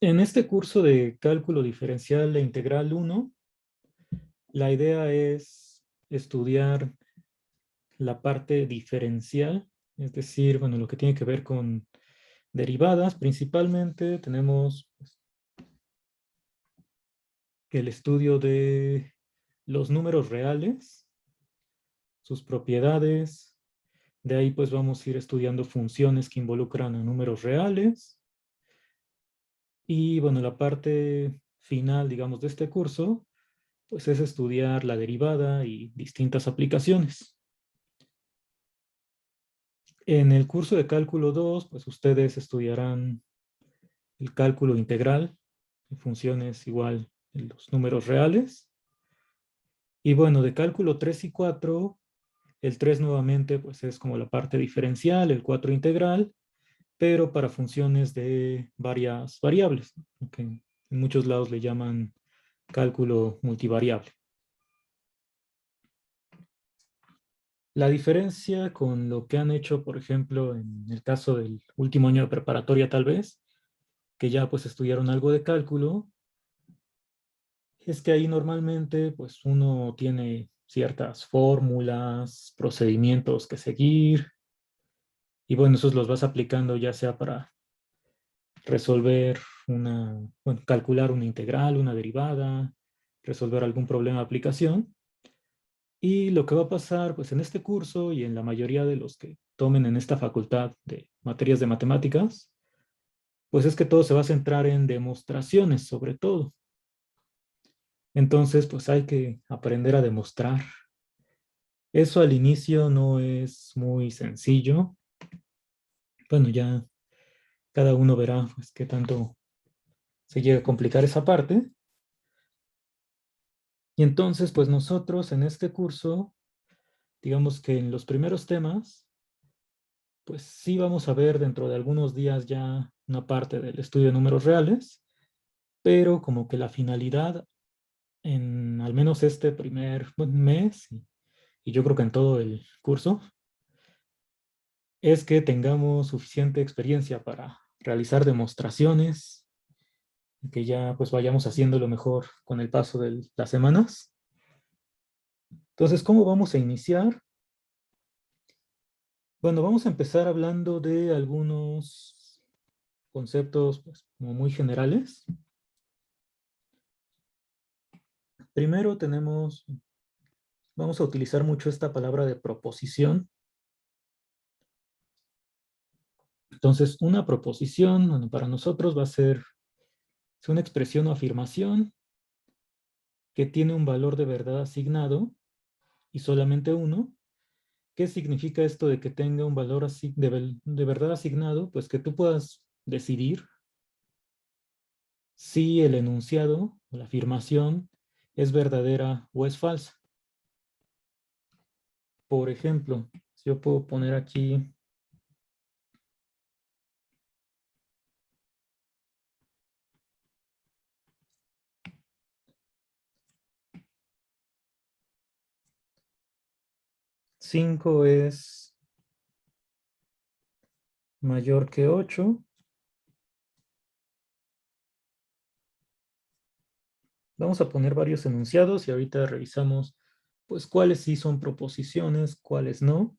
En este curso de cálculo diferencial e integral uno, la idea es estudiar la parte diferencial, es decir, bueno, lo que tiene que ver con derivadas. Principalmente tenemos el estudio de los números reales, sus propiedades. De ahí pues vamos a ir estudiando funciones que involucran a números reales. Y bueno, la parte final, digamos, de este curso pues es estudiar la derivada y distintas aplicaciones. En el curso de cálculo 2, pues ustedes estudiarán el cálculo integral, de funciones igual en los números reales. Y bueno, de cálculo 3 y 4, el 3 nuevamente pues es como la parte diferencial, el 4 integral, pero para funciones de varias variables, ¿no? Que en muchos lados le llaman cálculo multivariable. La diferencia con lo que han hecho, por ejemplo, en el caso del último año de preparatoria tal vez, que ya pues estudiaron algo de cálculo, es que ahí normalmente pues uno tiene ciertas fórmulas, procedimientos que seguir, y bueno, esos los vas aplicando ya sea para resolver bueno, calcular una integral, una derivada, resolver algún problema de aplicación. Y lo que va a pasar, pues en este curso y en la mayoría de los que tomen en esta facultad de materias de matemáticas, pues es que todo se va a centrar en demostraciones, sobre todo. Entonces, pues hay que aprender a demostrar. Eso al inicio no es muy sencillo. Bueno, ya cada uno verá, pues, qué tanto se llega a complicar esa parte. Y entonces, pues nosotros en este curso, digamos que en los primeros temas, pues sí vamos a ver dentro de algunos días ya una parte del estudio de números reales, pero como que la finalidad en al menos este primer mes, y yo creo que en todo el curso, es que tengamos suficiente experiencia para realizar demostraciones, y que ya pues vayamos haciéndolo mejor con el paso de las semanas. Entonces, ¿cómo vamos a iniciar? Bueno, vamos a empezar hablando de algunos conceptos pues, como muy generales. Primero vamos a utilizar mucho esta palabra de proposición. Entonces, una proposición, bueno, para nosotros va a ser una expresión o afirmación que tiene un valor de verdad asignado y solamente uno. ¿Qué significa esto de que tenga un valor de verdad asignado? Pues que tú puedas decidir si el enunciado o la afirmación es verdadera o es falsa. Por ejemplo, si yo puedo poner aquí 5 es mayor que 8. Vamos a poner varios enunciados y ahorita revisamos pues cuáles sí son proposiciones, cuáles no.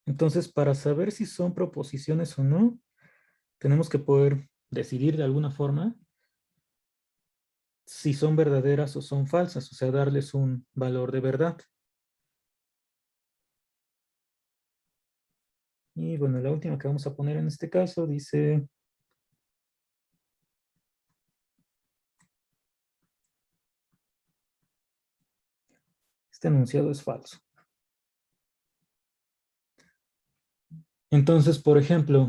Entonces, para saber si son proposiciones o no, tenemos que poder decidir de alguna forma si son verdaderas o son falsas, o sea, darles un valor de verdad. Y bueno, la última que vamos a poner en este caso dice, este enunciado es falso. Entonces, por ejemplo,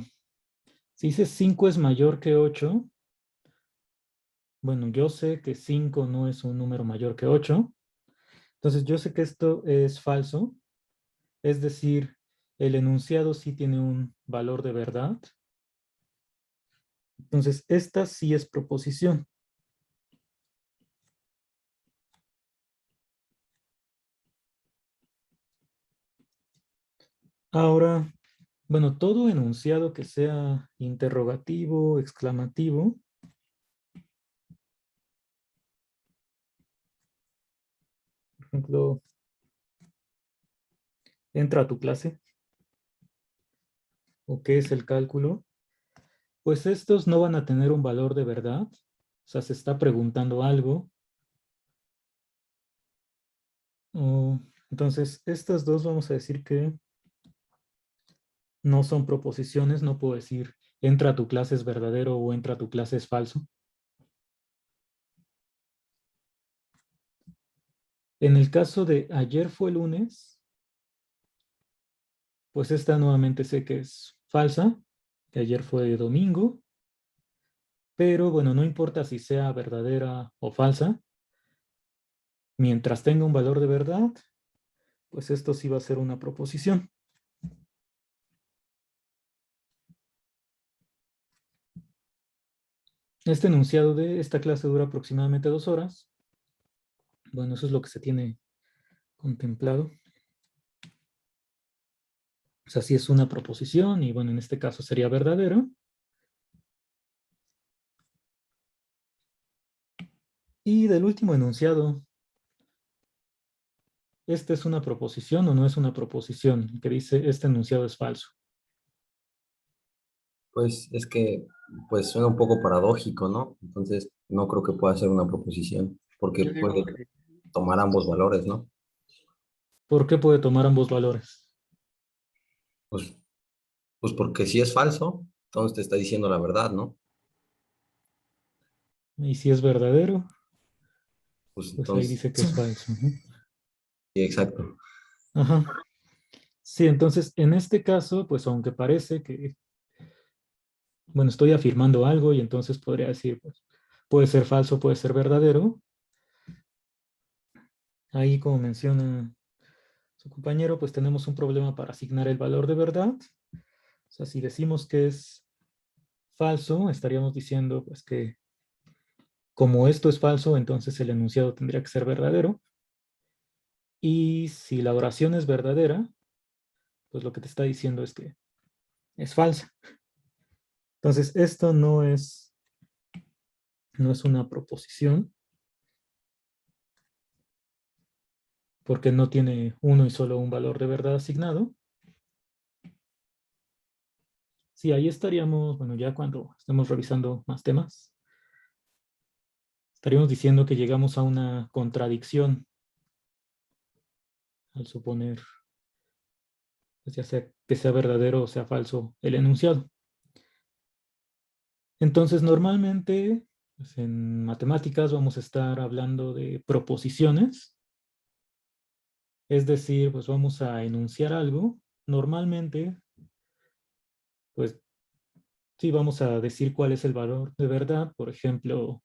si dice 5 es mayor que 8, bueno, yo sé que 5 no es un número mayor que 8. Entonces, yo sé que esto es falso. Es decir, el enunciado sí tiene un valor de verdad. Entonces, esta sí es proposición. Ahora, bueno, todo enunciado que sea interrogativo, exclamativo, por ejemplo, entra a tu clase, o qué es el cálculo, pues estos no van a tener un valor de verdad. O sea, se está preguntando algo. O, entonces, estas dos vamos a decir que no son proposiciones. No puedo decir entra a tu clase es verdadero o entra a tu clase es falso. En el caso de ayer fue lunes, pues esta nuevamente sé que es falsa, que ayer fue domingo, pero bueno, no importa si sea verdadera o falsa, mientras tenga un valor de verdad, pues esto sí va a ser una proposición. Este enunciado de esta clase dura aproximadamente 2 horas. Bueno, eso es lo que se tiene contemplado. O sea, sí es una proposición y bueno, en este caso sería verdadero. Y del último enunciado, ¿esta es una proposición o no es una proposición? Que dice, este enunciado es falso. Pues es que pues suena un poco paradójico, ¿no? Entonces no creo que pueda ser una proposición, porque Yo puede digo que... tomar ambos valores, ¿no? ¿Por qué puede tomar ambos valores? Pues, pues porque si es falso, entonces te está diciendo la verdad, ¿no? Y si es verdadero, Pues pues ahí entonces, dice que es falso. Ujú. sí, exacto. Ajá. Sí, entonces en este caso, pues aunque parece que, bueno, estoy afirmando algo y entonces podría decir, pues, puede ser falso, puede ser verdadero. Ahí, como menciona su compañero, pues tenemos un problema para asignar el valor de verdad. O sea, si decimos que es falso, estaríamos diciendo, pues, que como esto es falso, entonces el enunciado tendría que ser verdadero. Y si la oración es verdadera, pues lo que te está diciendo es que es falsa. Entonces, esto no es una proposición, porque no tiene uno y solo un valor de verdad asignado. Sí, ahí estaríamos, bueno, ya cuando estemos revisando más temas, estaríamos diciendo que llegamos a una contradicción al suponer, pues ya sea que sea verdadero o sea falso el enunciado. Entonces, normalmente, pues en matemáticas vamos a estar hablando de proposiciones, es decir, pues vamos a enunciar algo. Normalmente, pues sí, vamos a decir cuál es el valor de verdad. Por ejemplo,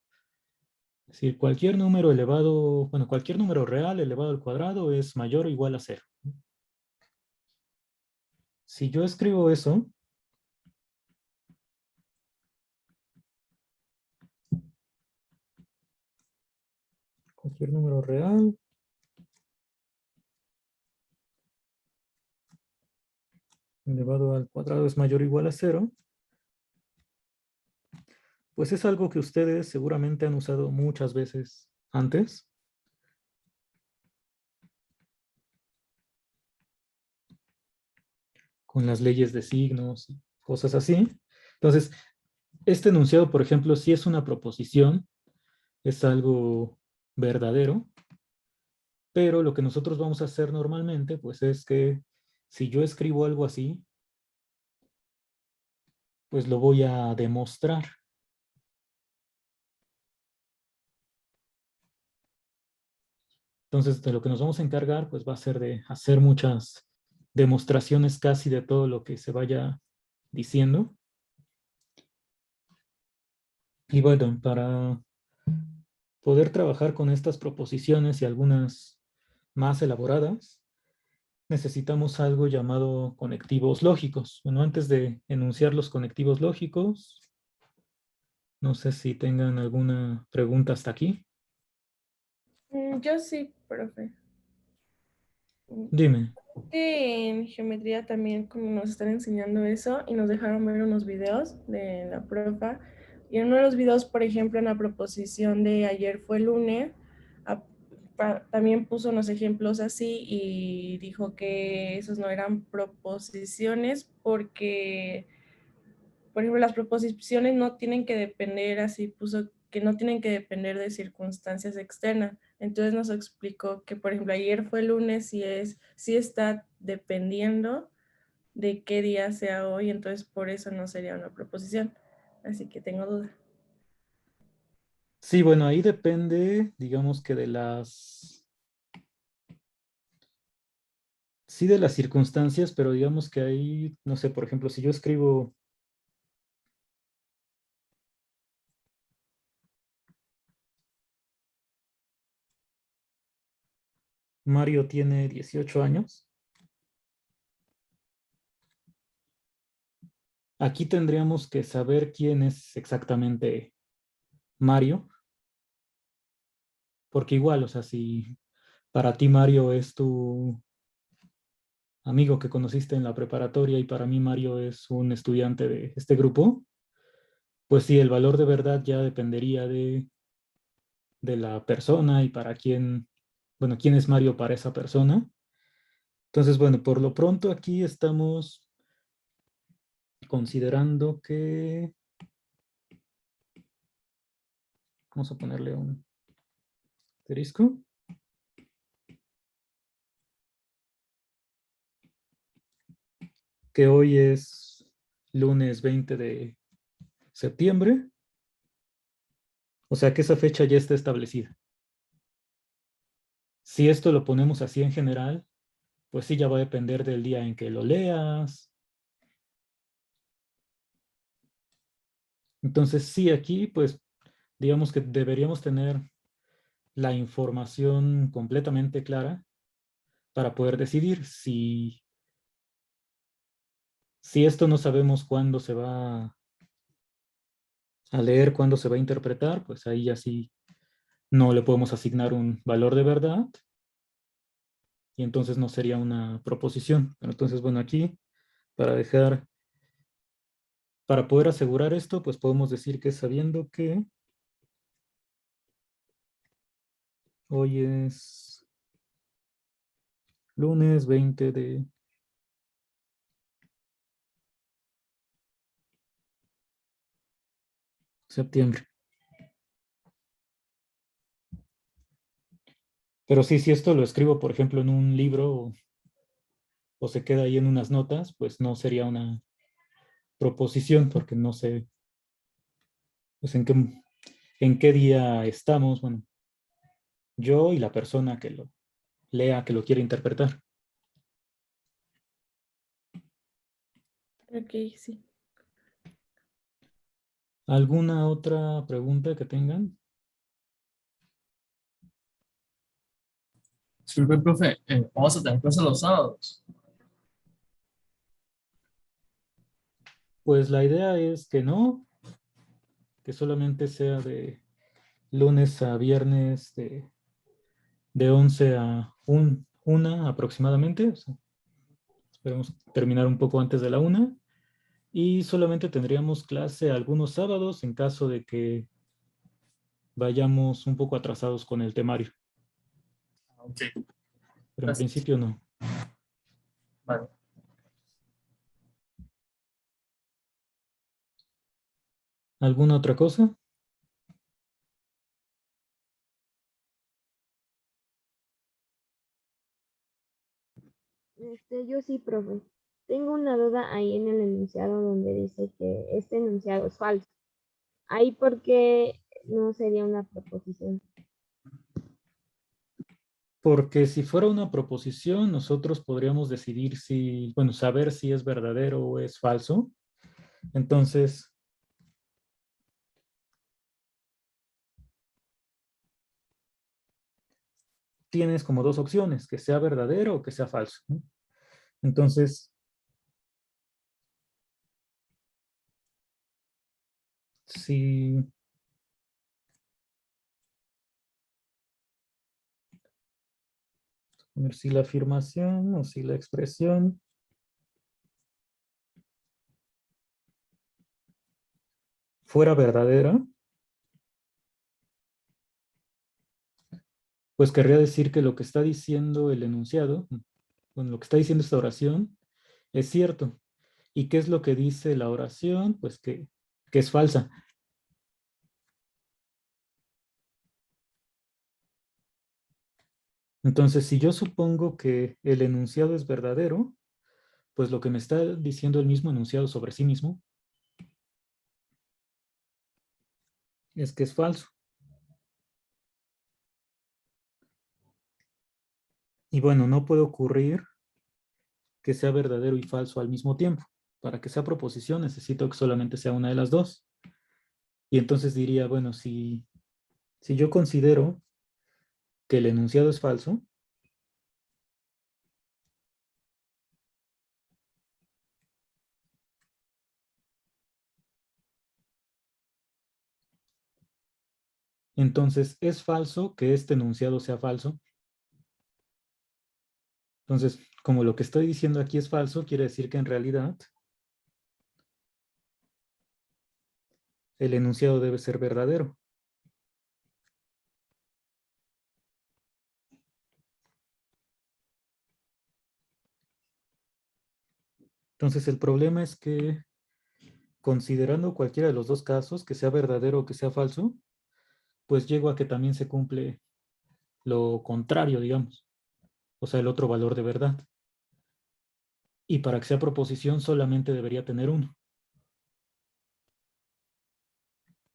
decir cualquier número elevado, bueno, cualquier número real elevado al cuadrado es mayor o igual a cero. Si yo escribo eso, cualquier número real elevado al cuadrado es mayor o igual a cero, pues es algo que ustedes seguramente han usado muchas veces antes, con las leyes de signos y cosas así. Entonces, este enunciado, por ejemplo, si es una proposición, es algo verdadero, pero lo que nosotros vamos a hacer normalmente, pues es que si yo escribo algo así, pues lo voy a demostrar. Entonces, de lo que nos vamos a encargar, pues va a ser de hacer muchas demostraciones casi de todo lo que se vaya diciendo. Y bueno, para poder trabajar con estas proposiciones y algunas más elaboradas, necesitamos algo llamado conectivos lógicos. Bueno, antes de enunciar los conectivos lógicos, no sé si tengan alguna pregunta hasta aquí. Yo sí, profe. Dime. Que en geometría también como nos están enseñando eso y nos dejaron ver unos videos de la profa. Y en uno de los videos, por ejemplo, en la proposición de ayer fue lunes, también puso unos ejemplos así y dijo que esos no eran proposiciones porque, por ejemplo, las proposiciones no tienen que depender, así puso que no tienen que depender de circunstancias externas. Entonces nos explicó que, por ejemplo, ayer fue lunes y sí está dependiendo de qué día sea hoy, entonces por eso no sería una proposición. Así que tengo duda. Sí, bueno, ahí depende, digamos que de sí de las circunstancias, pero digamos que ahí, no sé, por ejemplo, si yo escribo Mario tiene 18 años, aquí tendríamos que saber quién es exactamente Mario, porque igual, o sea, si para ti Mario es tu amigo que conociste en la preparatoria y para mí Mario es un estudiante de este grupo, pues sí, el valor de verdad ya dependería de la persona y para quién, bueno, quién es Mario para esa persona. Entonces, bueno, por lo pronto aquí estamos considerando que, vamos a ponerle un asterisco, que hoy es lunes 20 de septiembre, o sea que esa fecha ya está establecida. Si esto lo ponemos así en general, pues sí, ya va a depender del día en que lo leas. Entonces, sí, aquí, pues, digamos que deberíamos tener la información completamente clara para poder decidir si esto no sabemos cuándo se va a leer, cuándo se va a interpretar, pues ahí ya sí no le podemos asignar un valor de verdad y entonces no sería una proposición. Pero entonces, bueno, aquí para dejar, para poder asegurar esto, pues podemos decir que sabiendo que hoy es lunes 20 de septiembre. Pero sí, si esto lo escribo, por ejemplo, en un libro o se queda ahí en unas notas, pues no sería una proposición porque no sé pues en qué día estamos, bueno, yo y la persona que lo lea, que lo quiere interpretar. Ok, sí. ¿Alguna otra pregunta que tengan? Disculpe, profe, vamos a tener clase los sábados. Pues la idea es que no, que solamente sea de lunes a viernes de 11 a 1 aproximadamente. O sea, esperemos terminar un poco antes de la 1. Y solamente tendríamos clase algunos sábados en caso de que vayamos un poco atrasados con el temario. Ok, Pero en gracias. principio no. Vale. ¿Alguna otra cosa? Yo sí, profe. Tengo una duda ahí en el enunciado donde dice que este enunciado es falso. Ahí porque no sería una proposición. Porque si fuera una proposición, nosotros podríamos decidir si, bueno, saber si es verdadero o es falso. Entonces, tienes como dos opciones, que sea verdadero o que sea falso, ¿no? Entonces, si, si la afirmación o si la expresión fuera verdadera, pues querría decir que lo que está diciendo el enunciado, bueno, lo que está diciendo esta oración es cierto. ¿Y qué es lo que dice la oración? Pues que es falsa. Entonces, si yo supongo que el enunciado es verdadero, pues lo que me está diciendo el mismo enunciado sobre sí mismo es que es falso. Y bueno, no puede ocurrir que sea verdadero y falso al mismo tiempo. Para que sea proposición necesito que solamente sea una de las dos. Y entonces diría, bueno, si yo considero que el enunciado es falso, entonces es falso que este enunciado sea falso. Entonces, como lo que estoy diciendo aquí es falso, quiere decir que en realidad el enunciado debe ser verdadero. Entonces, el problema es que considerando cualquiera de los dos casos, que sea verdadero o que sea falso, pues llego a que también se cumple lo contrario, digamos, o sea, el otro valor de verdad. Y para que sea proposición solamente debería tener uno.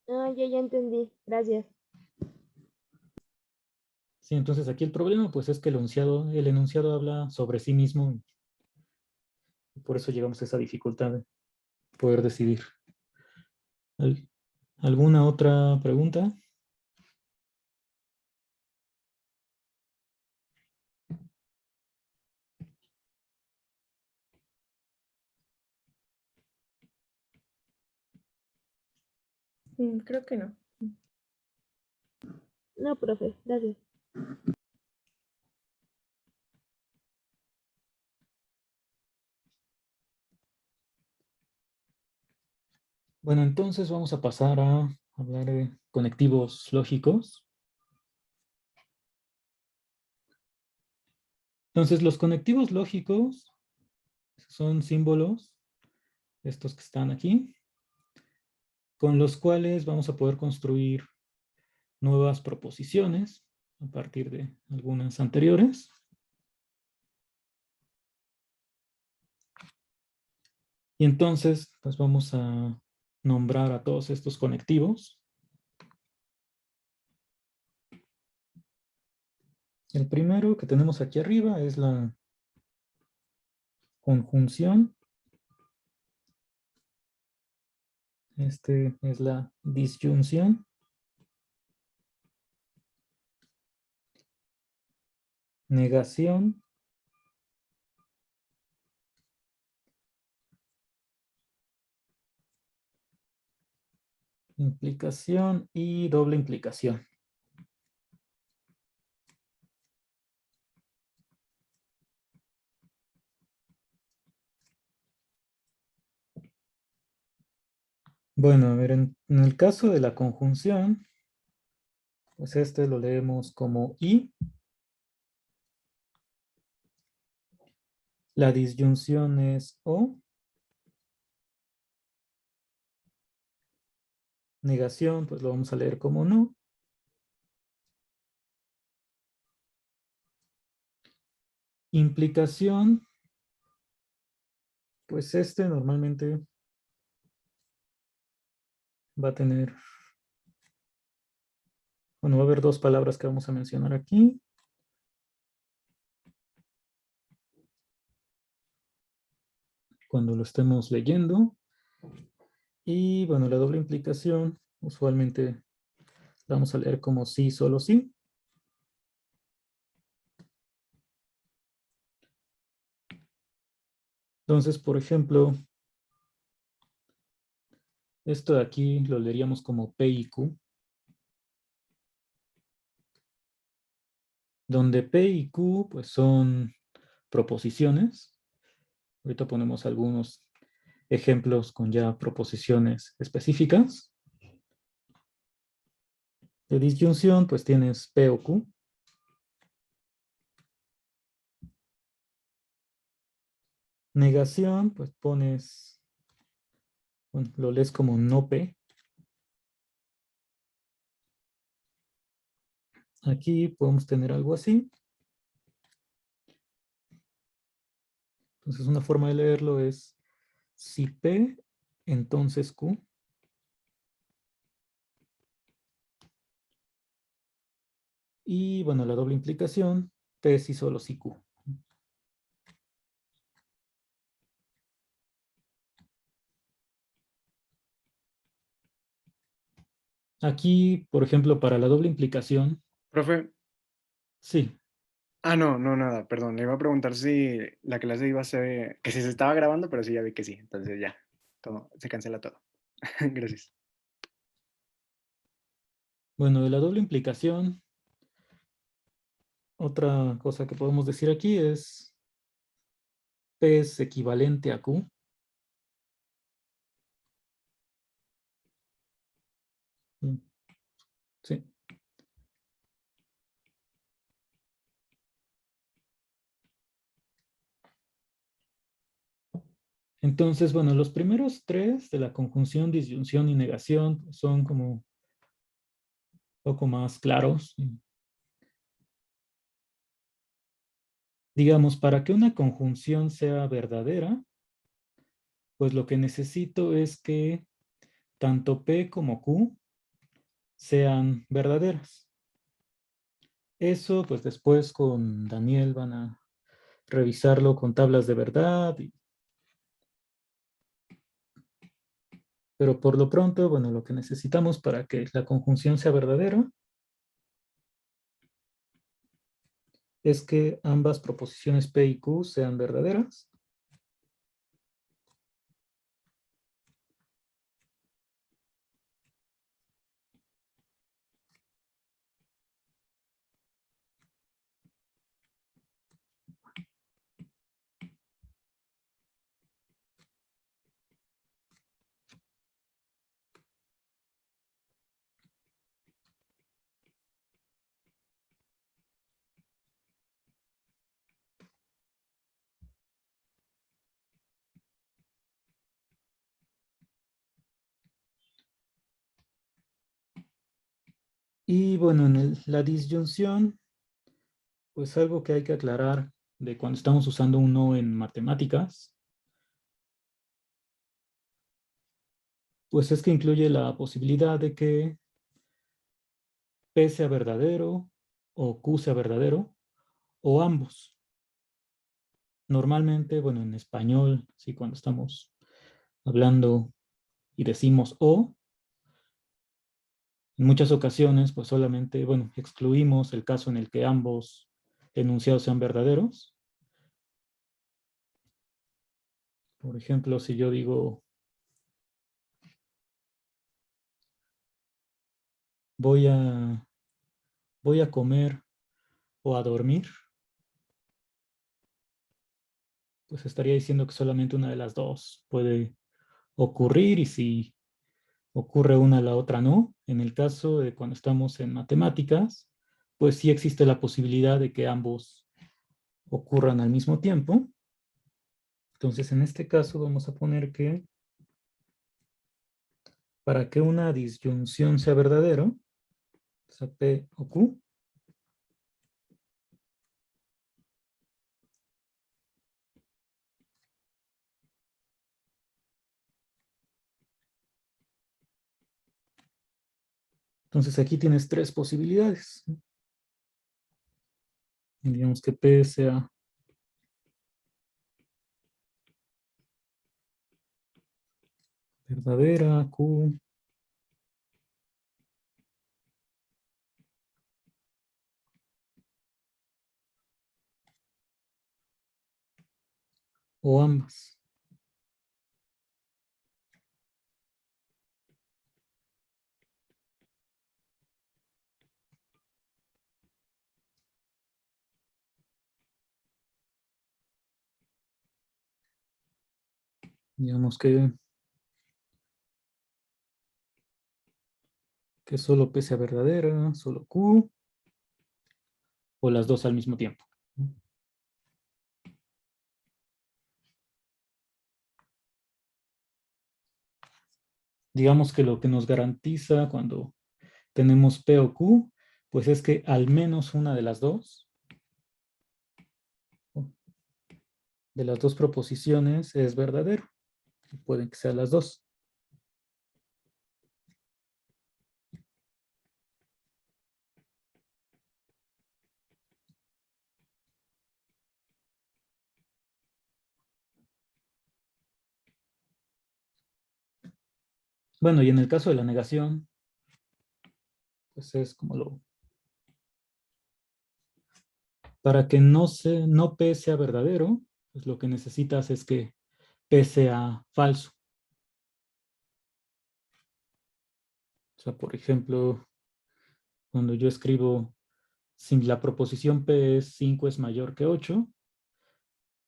Ah, ya entendí. Gracias. Sí, entonces aquí el problema pues es que el enunciado habla sobre sí mismo y por eso llegamos a esa dificultad de poder decidir. ¿Al- ¿Alguna otra pregunta? Creo que no. No, profe, gracias. Bueno, entonces vamos a pasar a hablar de conectivos lógicos. Entonces, los conectivos lógicos son símbolos, estos que están aquí, con los cuales vamos a poder construir nuevas proposiciones a partir de algunas anteriores. Y entonces, pues vamos a nombrar a todos estos conectivos. El primero que tenemos aquí arriba es la conjunción. Este es la disyunción. Negación. Implicación y doble implicación. Bueno, a ver, en el caso de la conjunción, pues este lo leemos como y. La disyunción es o. Negación, pues lo vamos a leer como no. Implicación, pues este normalmente va a tener, bueno, va a haber dos palabras que vamos a mencionar aquí. cuando lo estemos leyendo. Y bueno, la doble implicación usualmente la vamos a leer como sí, solo sí. Entonces, por ejemplo, esto de aquí lo leeríamos como P y Q, donde P y Q pues son proposiciones. Ahorita ponemos algunos ejemplos con ya proposiciones específicas. De disyunción, pues tienes P o Q. Negación, pues pones, bueno, lo lees como no P. Aquí podemos tener algo así. Entonces una forma de leerlo es si P, entonces Q. Y bueno, la doble implicación, P si solo si Q. Aquí, por ejemplo, para la doble implicación, Profe, sí, no, no, nada, perdón. Le iba a preguntar si la clase iba a ser, que si se estaba grabando, pero sí, ya vi que sí. Entonces ya, todo, se cancela todo. Gracias. bueno, de la doble implicación, otra cosa que podemos decir aquí es P es equivalente a Q. Sí. Entonces, bueno, los primeros tres de la conjunción, disyunción y negación son como un poco más claros. Digamos, para que una conjunción sea verdadera, pues lo que necesito es que tanto P como Q sean verdaderas. Eso, pues después con Daniel van a revisarlo con tablas de verdad. Pero por lo pronto, bueno, lo que necesitamos para que la conjunción sea verdadera es que ambas proposiciones P y Q sean verdaderas. Y bueno, en la disyunción, pues algo que hay que aclarar de cuando estamos usando un no en matemáticas, pues es que incluye la posibilidad de que P sea verdadero o Q sea verdadero o ambos. Normalmente, bueno, en español, sí, cuando estamos hablando y decimos o, en muchas ocasiones, pues solamente, bueno, excluimos el caso en el que ambos enunciados sean verdaderos. Por ejemplo, si yo digo, voy a, voy a comer o a dormir, pues estaría diciendo que solamente una de las dos puede ocurrir y si ocurre una, la otra no. En el caso de cuando estamos en matemáticas, pues sí existe la posibilidad de que ambos ocurran al mismo tiempo. Entonces, en este caso vamos a poner que para que una disyunción sea verdadera, o sea, P o Q, entonces aquí tienes tres posibilidades. Digamos que P sea verdadera, Q. O ambas. Digamos que solo P sea verdadera, solo Q, o las dos al mismo tiempo. Digamos que lo que nos garantiza cuando tenemos P o Q, pues es que al menos una de las dos proposiciones es verdadero. Pueden que sean las dos. Bueno, y en el caso de la negación, pues es como para que no P sea verdadero, pues lo que necesitas es que P sea falso. O sea, por ejemplo, cuando yo escribo si la proposición P es 5 es mayor que 8,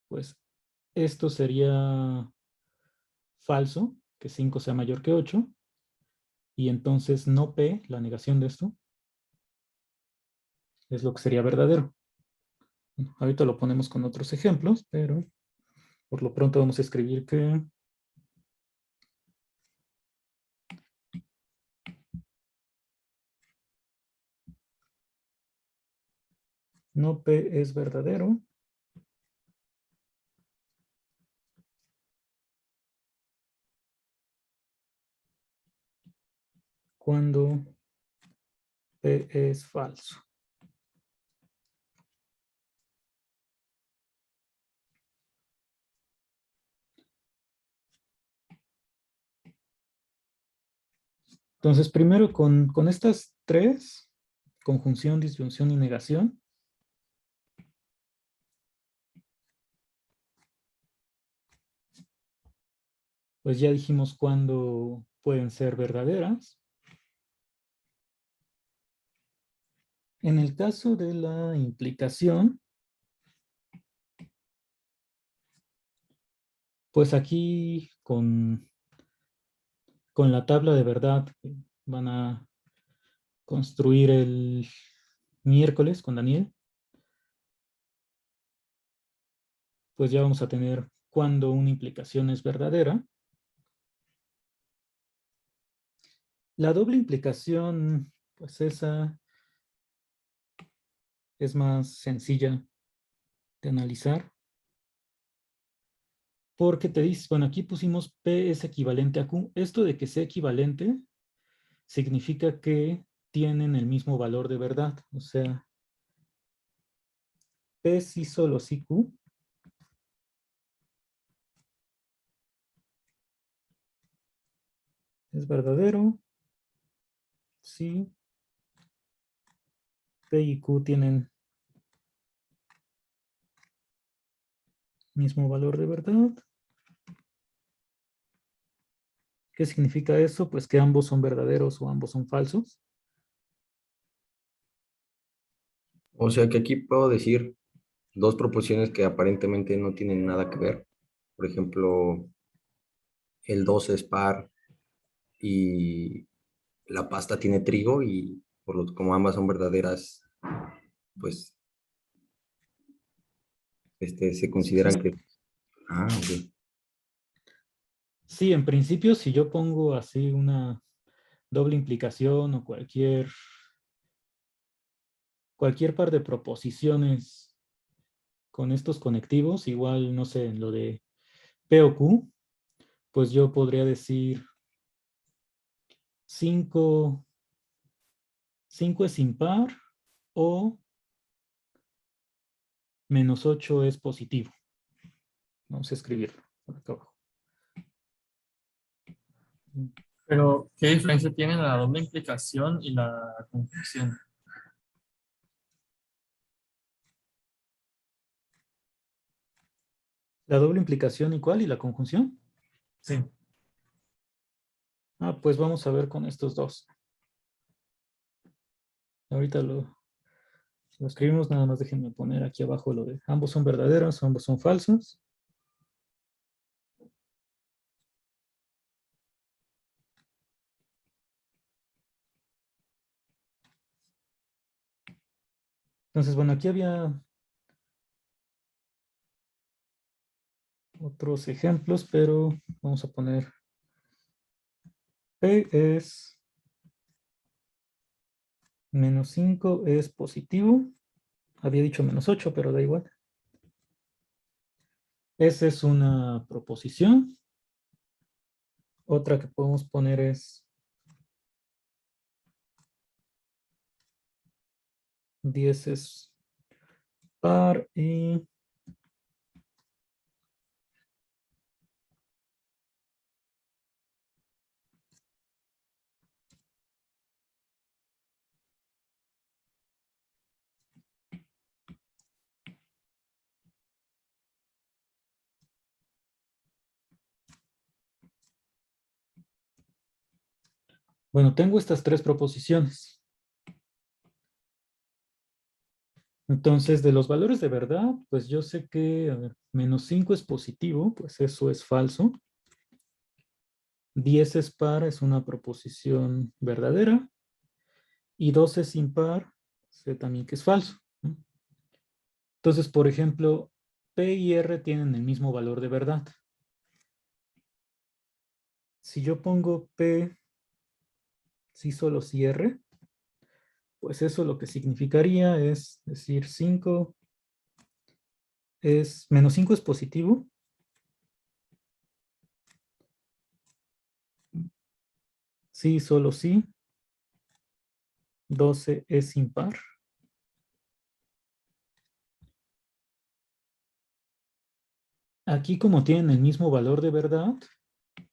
pues esto sería falso, que 5 sea mayor que 8, y entonces no P, la negación de esto, es lo que sería verdadero. Ahorita lo ponemos con otros ejemplos, pero por lo pronto vamos a escribir que no P es verdadero cuando P es falso. Entonces, primero con estas tres, conjunción, disyunción y negación, pues ya dijimos cuándo pueden ser verdaderas. En el caso de la implicación, pues aquí con la tabla de verdad que van a construir el miércoles con Daniel, pues ya vamos a tener cuándo una implicación es verdadera. La doble implicación, pues esa es más sencilla de analizar. Porque te dice, bueno, aquí pusimos P es equivalente a Q. Esto de que sea equivalente significa que tienen el mismo valor de verdad. O sea, P sí solo sí Q es verdadero. Sí. P y Q tienen mismo valor de verdad. ¿Qué significa eso? Pues que ambos son verdaderos o ambos son falsos. O sea que aquí puedo decir dos proposiciones que aparentemente no tienen nada que ver. Por ejemplo, el 2 es par y la pasta tiene trigo y como ambas son verdaderas, pues se consideran que... Ah, ok. Sí, en principio, si yo pongo así una doble implicación o cualquier par de proposiciones con estos conectivos, igual, no sé, en lo de P o Q, pues yo podría decir 5 es impar o -8 es positivo. Vamos a escribirlo por acá abajo. Pero, ¿qué diferencia tienen la doble implicación y la conjunción? La doble implicación, ¿y cuál? ¿Y la conjunción? Sí. Ah, pues vamos a ver con estos dos. Ahorita lo escribimos, nada más déjenme poner aquí abajo lo de ambos son verdaderos, ambos son falsos. Entonces, bueno, aquí había otros ejemplos, pero vamos a poner P es menos 5 es positivo. Había dicho menos 8, pero da igual. Esa es una proposición. Otra que podemos poner es 10 es par y bueno, tengo estas tres proposiciones. Entonces, de los valores de verdad, pues yo sé que, a ver, menos 5 es positivo, pues eso es falso. 10 es par, es una proposición verdadera. Y 12 es impar, sé también que es falso, ¿no? Entonces, por ejemplo, P y R tienen el mismo valor de verdad. Si yo pongo P, sí, solo si R, pues eso lo que significaría es decir 5 es, menos 5 es positivo. Sí, solo sí. 12 es impar. Aquí como tienen el mismo valor de verdad,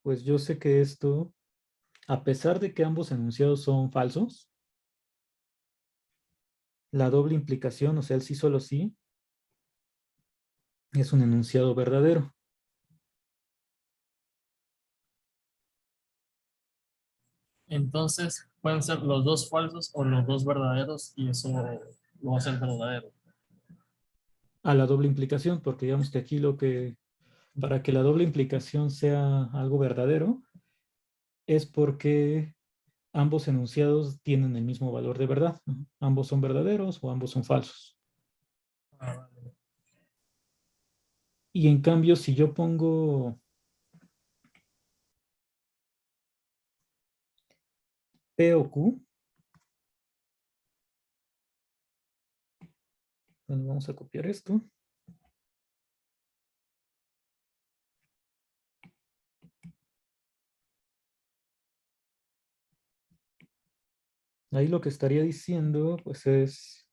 pues yo sé que esto, a pesar de que ambos enunciados son falsos, la doble implicación, o sea, el sí solo sí, es un enunciado verdadero. Entonces, pueden ser los dos falsos o los dos verdaderos y eso lo va a hacer verdadero. A la doble implicación, porque digamos que aquí para que la doble implicación sea algo verdadero, es porque ambos enunciados tienen el mismo valor de verdad, ¿no? Ambos son verdaderos o ambos son falsos. Ah, vale. Y en cambio, si yo pongo P o Q, bueno, vamos a copiar esto. Ahí lo que estaría diciendo, pues es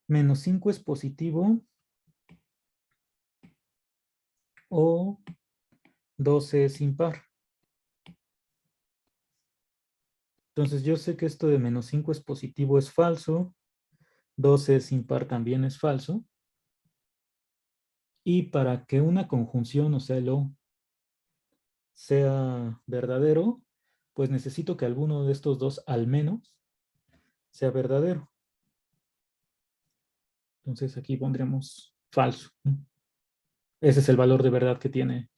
menos 5 es positivo o 12 es impar. Entonces yo sé que esto de menos 5 es positivo es falso, 12 es impar también es falso. Y para que una conjunción, o sea, el O, sea verdadero, pues necesito que alguno de estos dos al menos sea verdadero. Entonces aquí pondremos falso, ¿no? Ese es el valor de verdad que tiene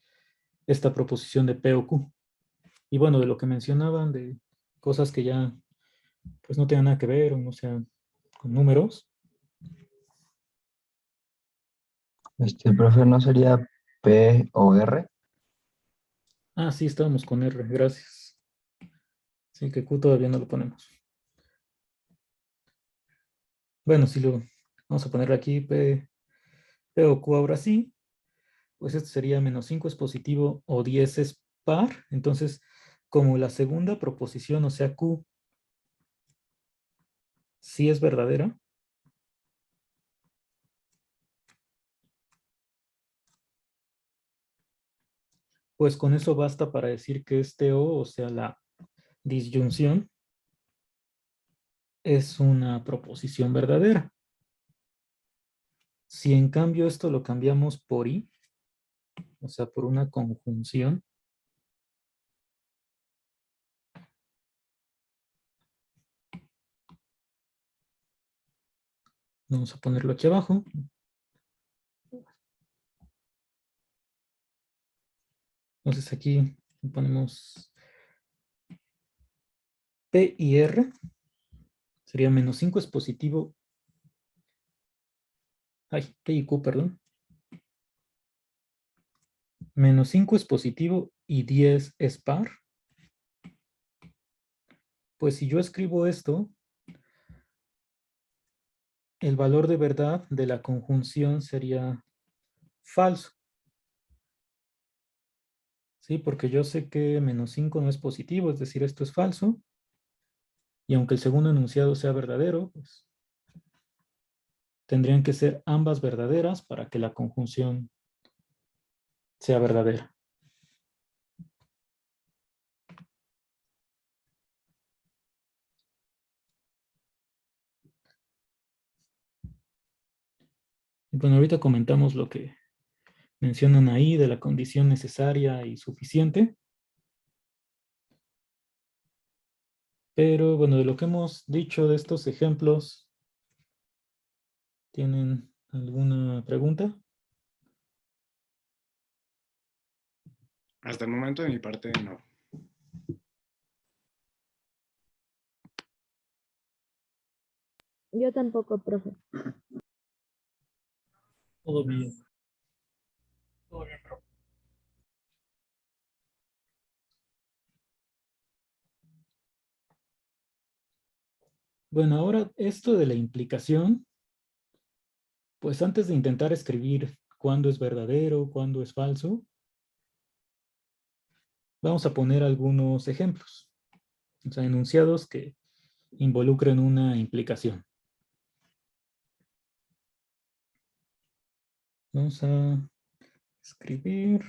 esta proposición de P o Q. Y bueno, de lo que mencionaban de cosas que ya pues no tengan nada que ver o no sean con números. Profe, ¿no sería P o R? Ah, sí, estábamos con R, gracias. Sí, que Q todavía no lo ponemos. Bueno, si lo vamos a poner aquí P o Q ahora sí, pues esto sería menos 5 es positivo o 10 es par. Entonces, como la segunda proposición, o sea, Q, sí es verdadera, pues con eso basta para decir que este o sea, la disyunción, es una proposición verdadera. Si en cambio esto lo cambiamos por i, o sea, por una conjunción, vamos a ponerlo aquí abajo. Entonces aquí ponemos P y R, sería menos 5 es positivo. Ay, P y Q, perdón. Menos 5 es positivo y 10 es par. Pues si yo escribo esto, el valor de verdad de la conjunción sería falso. ¿Sí? Porque yo sé que menos 5 no es positivo, es decir, esto es falso. Y aunque el segundo enunciado sea verdadero, pues tendrían que ser ambas verdaderas para que la conjunción sea verdadera. Y bueno, ahorita comentamos lo que mencionan ahí de la condición necesaria y suficiente. Pero bueno, de lo que hemos dicho de estos ejemplos, ¿tienen alguna pregunta? Hasta el momento de mi parte no. Yo tampoco, profe. Todo bien. Todo bien, profe. Bueno, ahora esto de la implicación, pues antes de intentar escribir cuándo es verdadero, cuándo es falso, vamos a poner algunos ejemplos, o sea, enunciados que involucren una implicación. Vamos a escribir.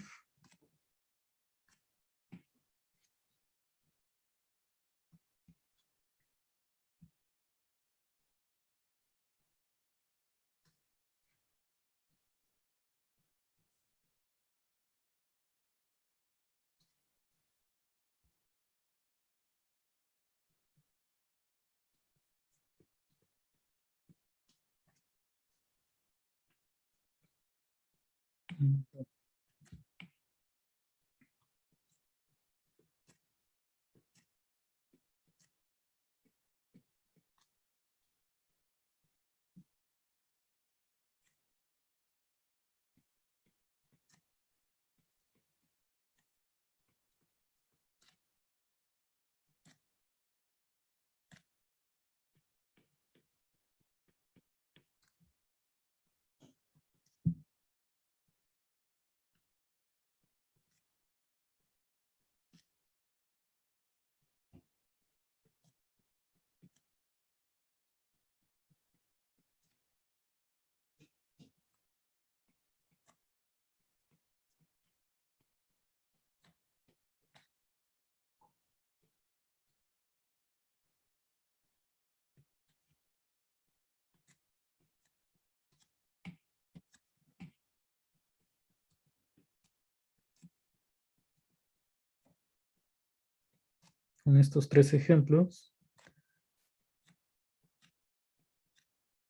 Con estos tres ejemplos.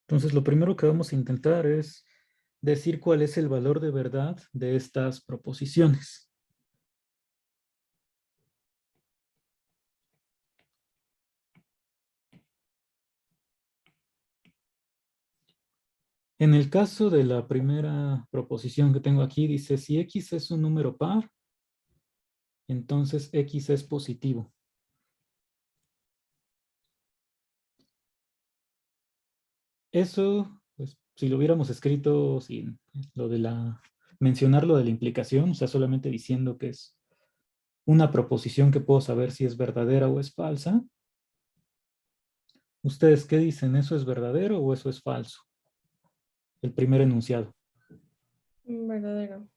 Entonces, lo primero que vamos a intentar es decir cuál es el valor de verdad de estas proposiciones. En el caso de la primera proposición que tengo aquí, dice, si X es un número par, entonces X es positivo. Eso, pues, si lo hubiéramos escrito sin lo de mencionar lo de la implicación, o sea, solamente diciendo que es una proposición que puedo saber si es verdadera o es falsa. ¿Ustedes qué dicen? ¿Eso es verdadero o eso es falso? El primer enunciado. Verdadero.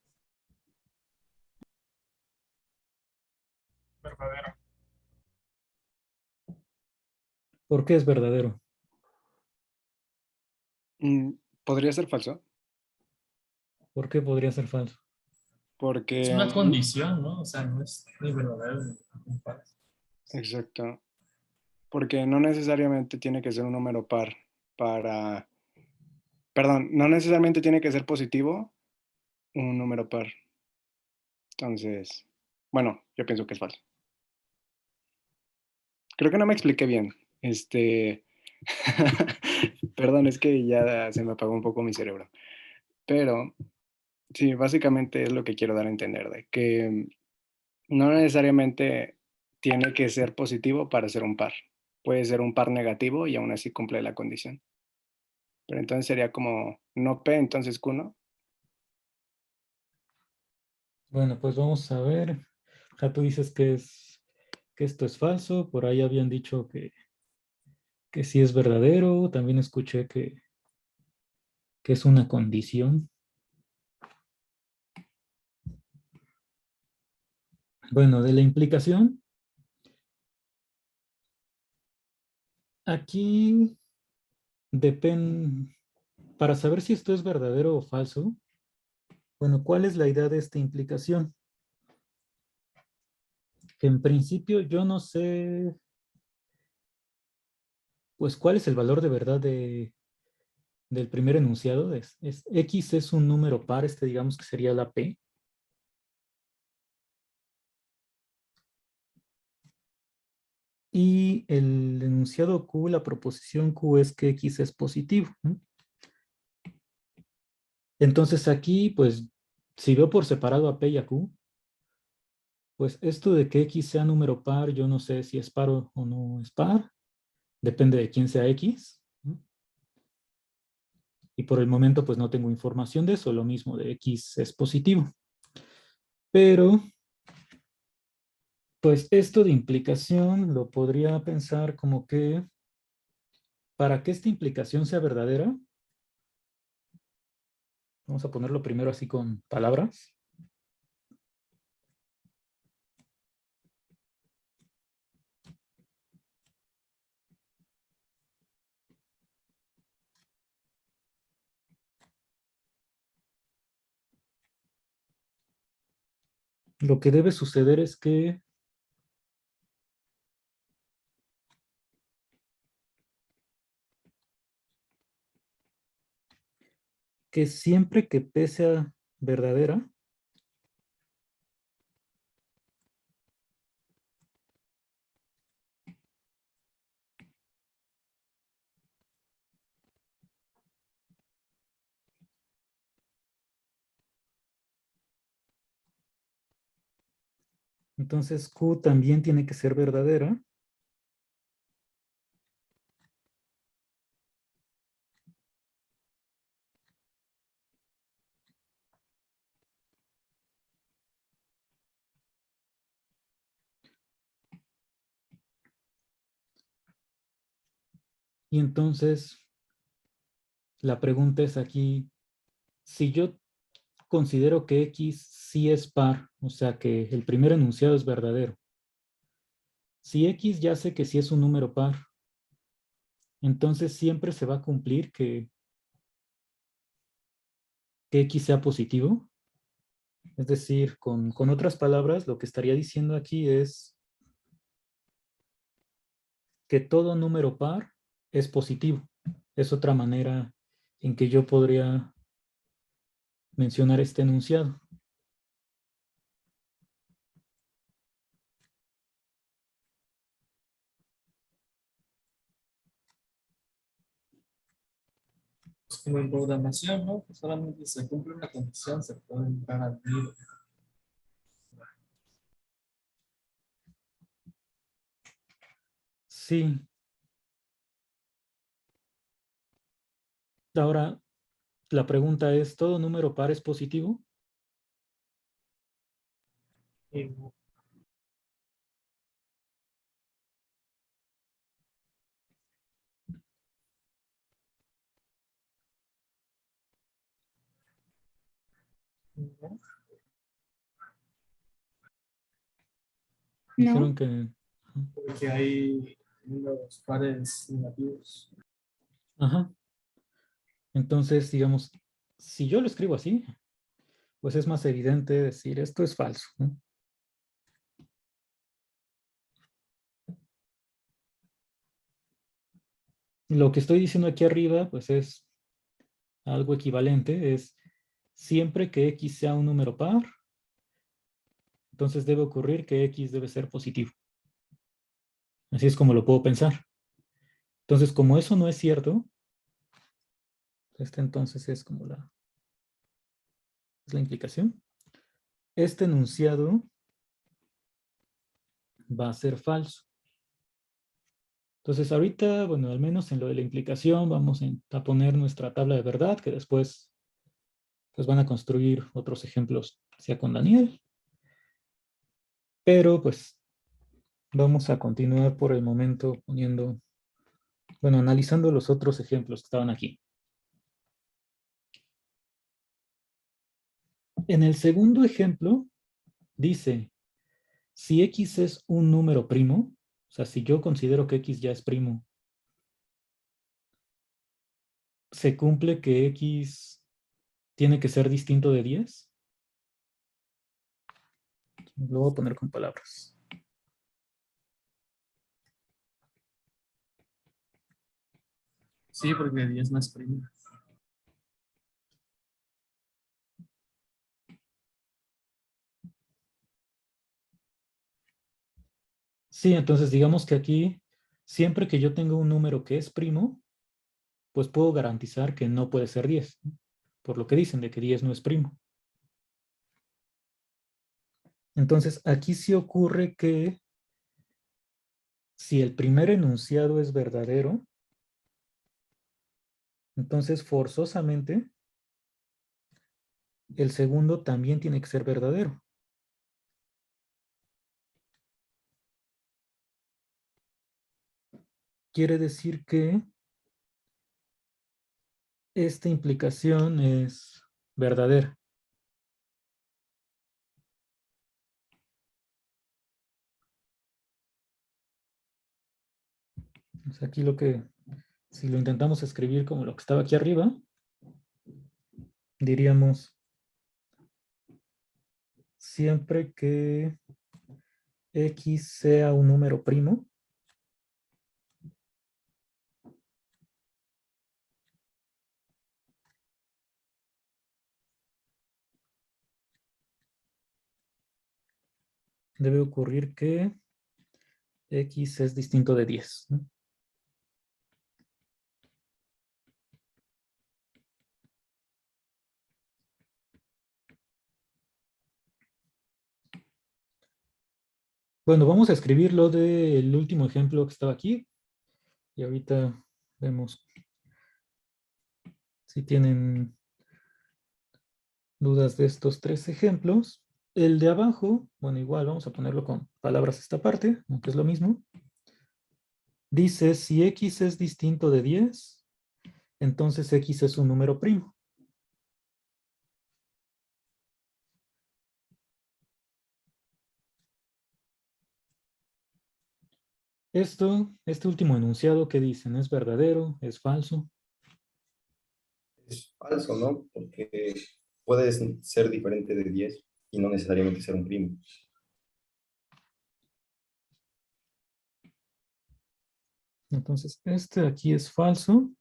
Verdadero. ¿Por qué es verdadero? Mm, ¿Podría ser falso? ¿Por qué podría ser falso? Es Porque, una condición, ¿no? O sea, no es ni verdadero ni falso. exacto, porque no necesariamente tiene que ser un número par para, perdón, no necesariamente tiene que ser positivo un número par. Entonces, bueno, yo pienso que es falso. Creo que no me expliqué bien. Perdón, es que ya se me apagó un poco mi cerebro. Pero sí, básicamente es lo que quiero dar a entender, de que no necesariamente tiene que ser positivo para ser un par. Puede ser un par negativo y aún así cumple la condición. Pero entonces sería como no P, entonces Q, ¿no? Bueno, pues vamos a ver. Ya tú dices que esto es falso. Por ahí habían dicho que sí es verdadero. También escuché que es una condición. Bueno, de la implicación, aquí depende, para saber si esto es verdadero o falso, bueno, ¿cuál es la idea de esta implicación? Que en principio yo no sé, pues, cuál es el valor de verdad del primer enunciado. X es un número par, digamos que sería la P. Y el enunciado Q, la proposición Q es que X es positivo, ¿no? Entonces aquí, pues, si veo por separado a P y a Q, pues esto de que X sea número par, yo no sé si es par o no es par, depende de quién sea X, ¿no? Y por el momento, pues no tengo información de eso, lo mismo de X es positivo. Pero, pues esto de implicación lo podría pensar como que para que esta implicación sea verdadera, vamos a ponerlo primero así con palabras. Lo que debe suceder es que siempre que P sea verdadera, entonces Q también tiene que ser verdadera. Y entonces la pregunta es aquí, si yo considero que X sí es par, o sea que el primer enunciado es verdadero. Si X ya sé que sí es un número par, entonces siempre se va a cumplir que X sea positivo. Es decir, con otras palabras, lo que estaría diciendo aquí es que todo número par es positivo. Es otra manera en que yo podría mencionar este enunciado. Es como en programación, ¿no? Que solamente se cumple una condición, se puede entrar al nido. Sí. Ahora, la pregunta es, ¿todo número par es positivo? Y Dijeron que... Porque hay los pares negativos. Ajá. Entonces, digamos, si yo lo escribo así, pues es más evidente decir esto es falso, ¿no? Lo que estoy diciendo aquí arriba, pues es algo equivalente, es siempre que X sea un número par, entonces debe ocurrir que X debe ser positivo. Así es como lo puedo pensar. Entonces, como eso no es cierto, entonces es como es la implicación. Este enunciado va a ser falso. Entonces, ahorita, bueno, al menos en lo de la implicación, vamos a poner nuestra tabla de verdad, que después pues van a construir otros ejemplos, sea con Daniel. Pero pues vamos a continuar por el momento poniendo, bueno, analizando los otros ejemplos que estaban aquí. En el segundo ejemplo, dice, si X es un número primo, o sea, si yo considero que X ya es primo, ¿se cumple que X tiene que ser distinto de 10? Lo voy a poner con palabras. Sí, porque 10 no es primo. Sí, entonces digamos que aquí, siempre que yo tenga un número que es primo, pues puedo garantizar que no puede ser 10, ¿no? Por lo que dicen de que 10 no es primo. Entonces, aquí sí ocurre que si el primer enunciado es verdadero, entonces forzosamente el segundo también tiene que ser verdadero. Quiere decir que esta implicación es verdadera. Entonces aquí si lo intentamos escribir como lo que estaba aquí arriba, diríamos, siempre que X sea un número primo, debe ocurrir que X es distinto de 10, ¿no? Bueno, vamos a escribir lo del último ejemplo que estaba aquí. Y ahorita vemos si tienen dudas de estos tres ejemplos. El de abajo, bueno, igual vamos a ponerlo con palabras esta parte, aunque es lo mismo. Dice, si X es distinto de 10, entonces X es un número primo. Este último enunciado, ¿qué dicen? ¿Es verdadero? ¿Es falso? Es falso, ¿no? Porque puede ser diferente de 10 y no necesariamente ser un primo. Entonces, este aquí es falso.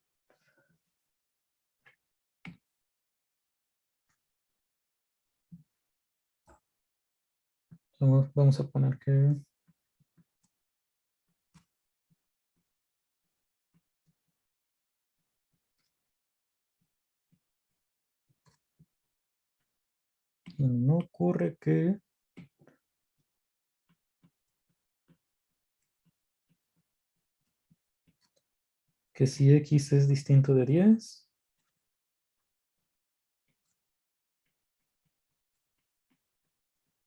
Vamos a poner que... no ocurre que si X es distinto de 10,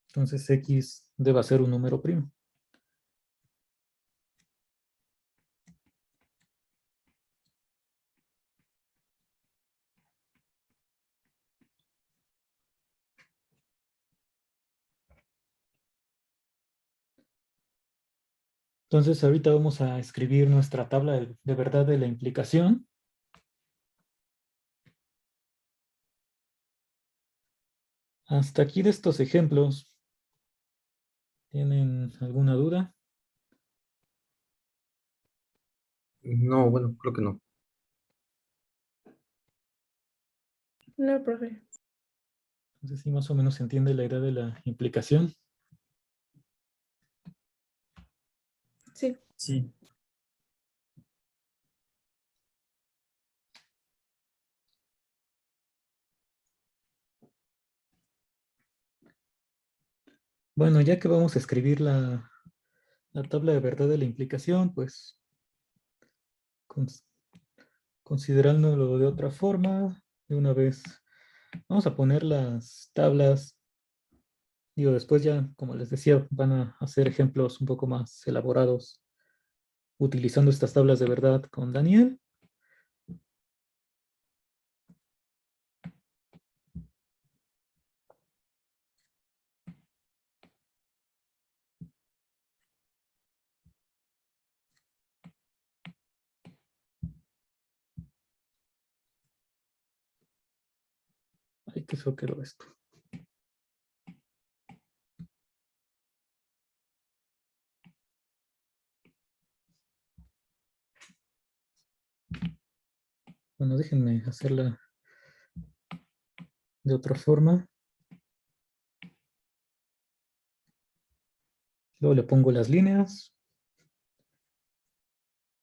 entonces X debe ser un número primo. Entonces ahorita vamos a escribir nuestra tabla de verdad de la implicación. Hasta aquí de estos ejemplos, ¿tienen alguna duda? No, bueno, creo que no. No, profe. Entonces sí, más o menos se entiende la idea de la implicación. Sí. Sí. Bueno, ya que vamos a escribir la tabla de verdad de la implicación, pues cons- considerándolo de otra forma, de una vez vamos a poner las tablas. Digo, después ya, como les decía, van a hacer ejemplos un poco más elaborados utilizando estas tablas de verdad con Daniel. Ay, qué feo quedó esto. Bueno, déjenme hacerla de otra forma. Luego le pongo las líneas.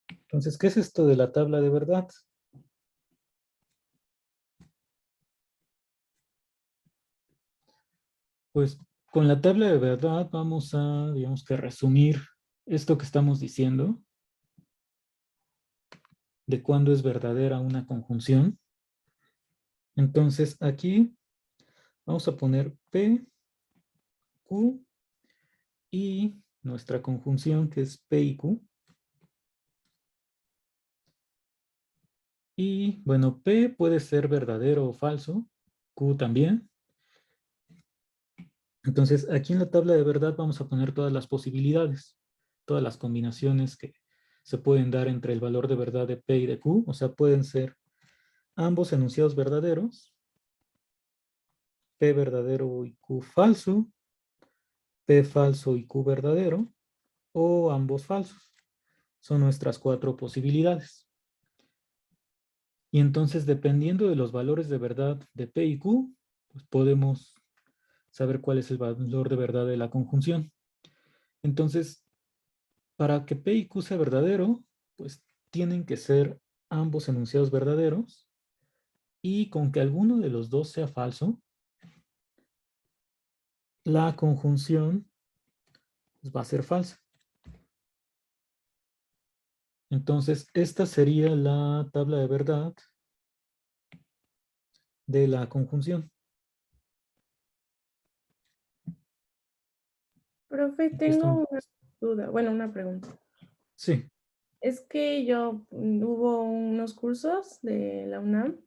Entonces, ¿qué es esto de la tabla de verdad? Pues con la tabla de verdad vamos a, digamos que resumir esto que estamos diciendo de cuándo es verdadera una conjunción. Entonces aquí vamos a poner P, Q y nuestra conjunción que es P y Q. Y bueno, P puede ser verdadero o falso, Q también. Entonces aquí en la tabla de verdad vamos a poner todas las posibilidades, todas las combinaciones que se pueden dar entre el valor de verdad de P y de Q. O sea, pueden ser ambos enunciados verdaderos, P verdadero y Q falso, P falso y Q verdadero, o ambos falsos. Son nuestras 4 posibilidades. Y entonces, dependiendo de los valores de verdad de P y Q, pues podemos saber cuál es el valor de verdad de la conjunción. Entonces, para que P y Q sea verdadero, pues tienen que ser ambos enunciados verdaderos, y con que alguno de los dos sea falso, la conjunción pues, va a ser falsa. Entonces, esta sería la tabla de verdad de la conjunción. Profe, Aquí estoy. tengo una duda, bueno, una pregunta. Sí. Es que hubo unos cursos de la UNAM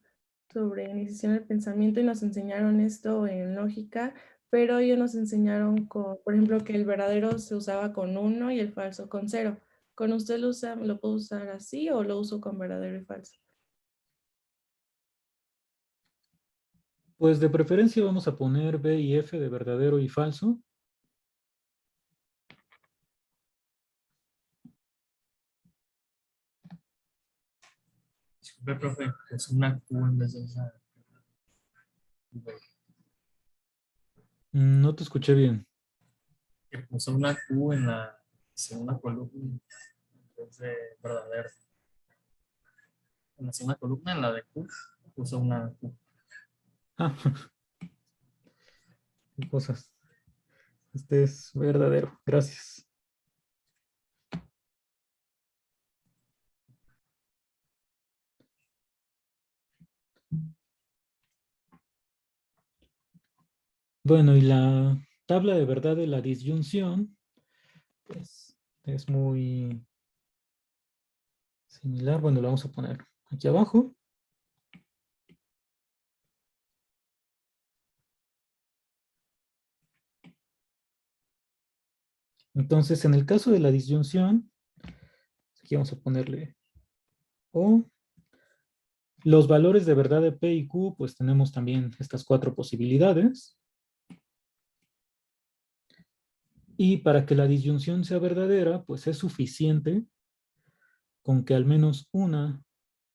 sobre iniciación del pensamiento y nos enseñaron esto en lógica, pero ellos nos enseñaron, por ejemplo, que el verdadero se usaba con 1 y el falso con 0. ¿Con usted lo puedo usar así o lo uso con verdadero y falso? Pues de preferencia vamos a poner B y F de verdadero y falso. Disculpe, profe, es una Q en vez de una V. No te escuché bien. Que puso una Q en la segunda columna en vez de verdadero. En la segunda columna, en la de Q, puso una Q. Ah, qué cosas. Este es verdadero. Gracias. Bueno, y la tabla de verdad de la disyunción, pues es muy similar. Bueno, lo vamos a poner aquí abajo. Entonces, en el caso de la disyunción, Aquí vamos a ponerle O. Los valores de verdad de P y Q, pues tenemos también estas 4 posibilidades. Y para que la disyunción sea verdadera, pues es suficiente con que al menos una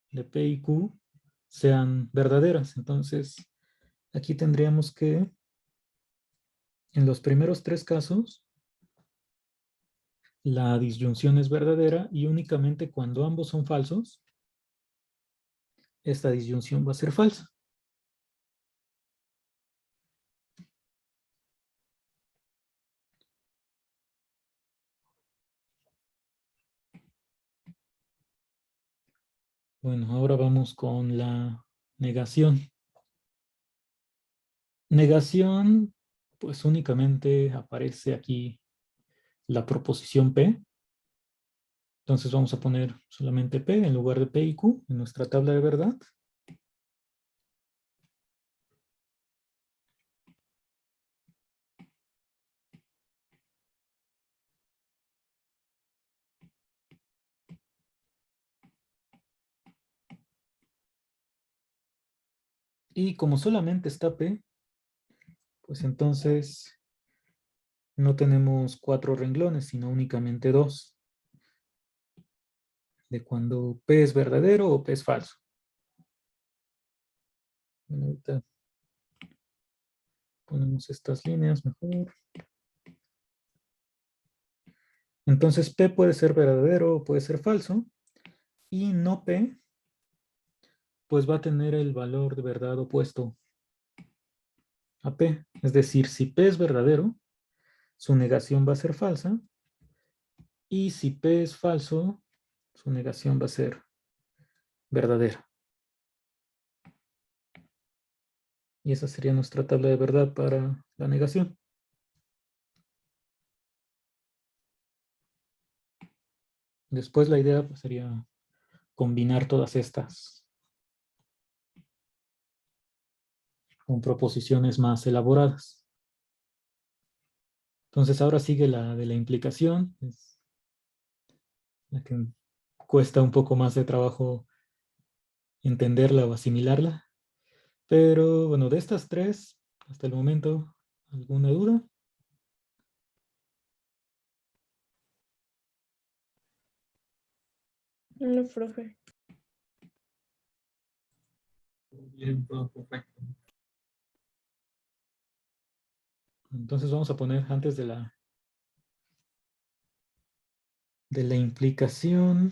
de P y Q sean verdaderas. Entonces, aquí tendríamos que, en los primeros 3 casos, la disyunción es verdadera y únicamente cuando ambos son falsos, esta disyunción va a ser falsa. Bueno, ahora vamos con la negación. Negación, pues únicamente aparece aquí la proposición P. Entonces vamos a poner solamente P en lugar de P y Q en nuestra tabla de verdad. Y como solamente está P, pues entonces no tenemos 4 renglones, sino únicamente 2. De cuando P es verdadero o P es falso. Bueno, ahorita ponemos estas líneas mejor. Entonces P puede ser verdadero o puede ser falso. Y no P, pues va a tener el valor de verdad opuesto a P. Es decir, si P es verdadero, su negación va a ser falsa. Y si P es falso, su negación va a ser verdadera. Y esa sería nuestra tabla de verdad para la negación. Después la idea pues, sería combinar todas estas con proposiciones más elaboradas. Entonces ahora sigue la de la implicación, es la que cuesta un poco más de trabajo entenderla o asimilarla. Pero bueno, de estas 3, hasta el momento, ¿alguna duda? No, profe. Bien, todo perfecto. Entonces vamos a poner antes de la implicación,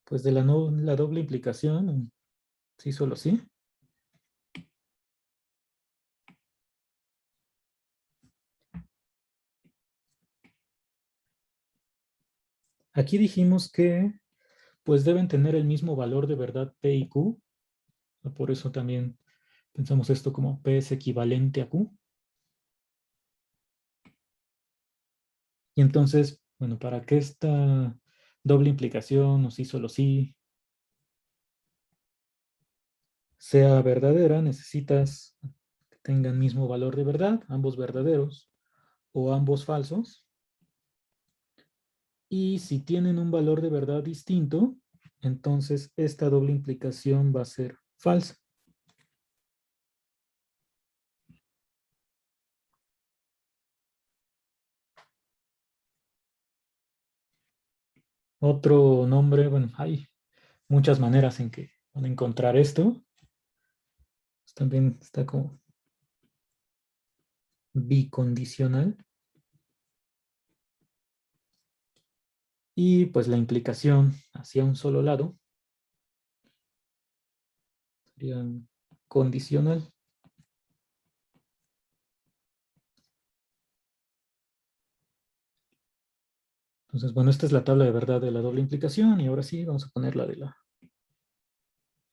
pues de la doble implicación, sí, solo sí. Aquí dijimos que pues deben tener el mismo valor de verdad P y Q. Por eso también pensamos esto como P es equivalente a Q. Y entonces, bueno, para que esta doble implicación o sí solo sí sea verdadera, necesitas que tengan mismo valor de verdad, ambos verdaderos o ambos falsos. Y si tienen un valor de verdad distinto, entonces esta doble implicación va a ser falsa. Otro nombre, bueno, hay muchas maneras en que van a encontrar esto. Pues también está como bicondicional. Y pues la implicación hacia un solo lado sería condicional. Entonces, bueno, esta es la tabla de verdad de la doble implicación y ahora sí vamos a poner la de la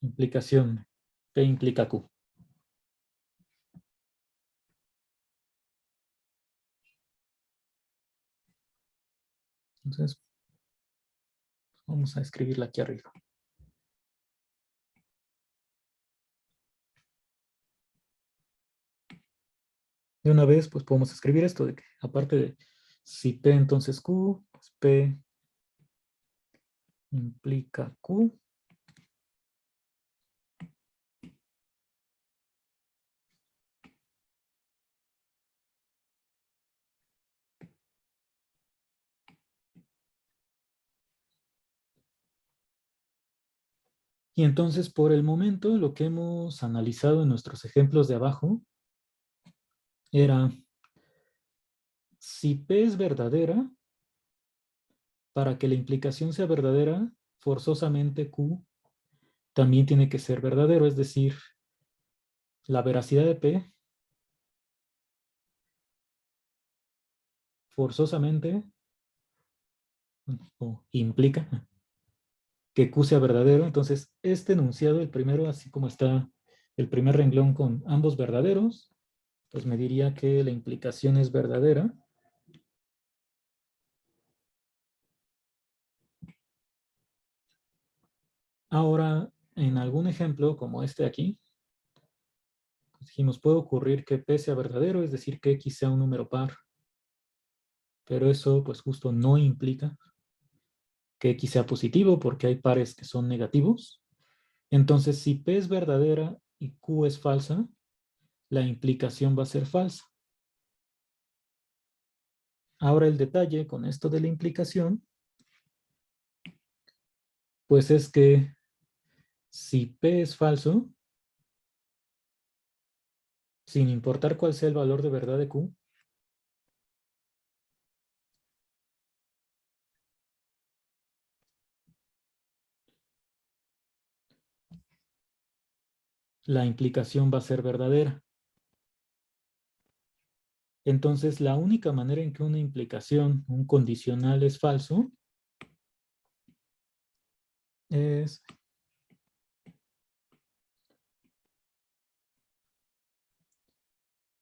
implicación. P implica Q. Entonces, vamos a escribirla aquí arriba. De una vez, pues podemos escribir esto de que aparte de Si P entonces Q, pues P implica Q. Y entonces, por el momento, lo que hemos analizado en nuestros ejemplos de abajo era, si P es verdadera, para que la implicación sea verdadera, forzosamente Q también tiene que ser verdadero, es decir, la veracidad de P forzosamente implica que Q sea verdadero. Entonces, este enunciado, el primero, así como está el primer renglón con ambos verdaderos, pues me diría que la implicación es verdadera. Ahora, en algún ejemplo como este aquí, pues dijimos, puede ocurrir que P sea verdadero, es decir, que X sea un número par. Pero eso, pues justo no implica que X sea positivo, porque hay pares que son negativos. Entonces, si P es verdadera y Q es falsa, la implicación va a ser falsa. Ahora el detalle con esto de la implicación, pues es que si P es falso, sin importar cuál sea el valor de verdad de Q, la implicación va a ser verdadera. Entonces, la única manera en que una implicación, un condicional es falso, es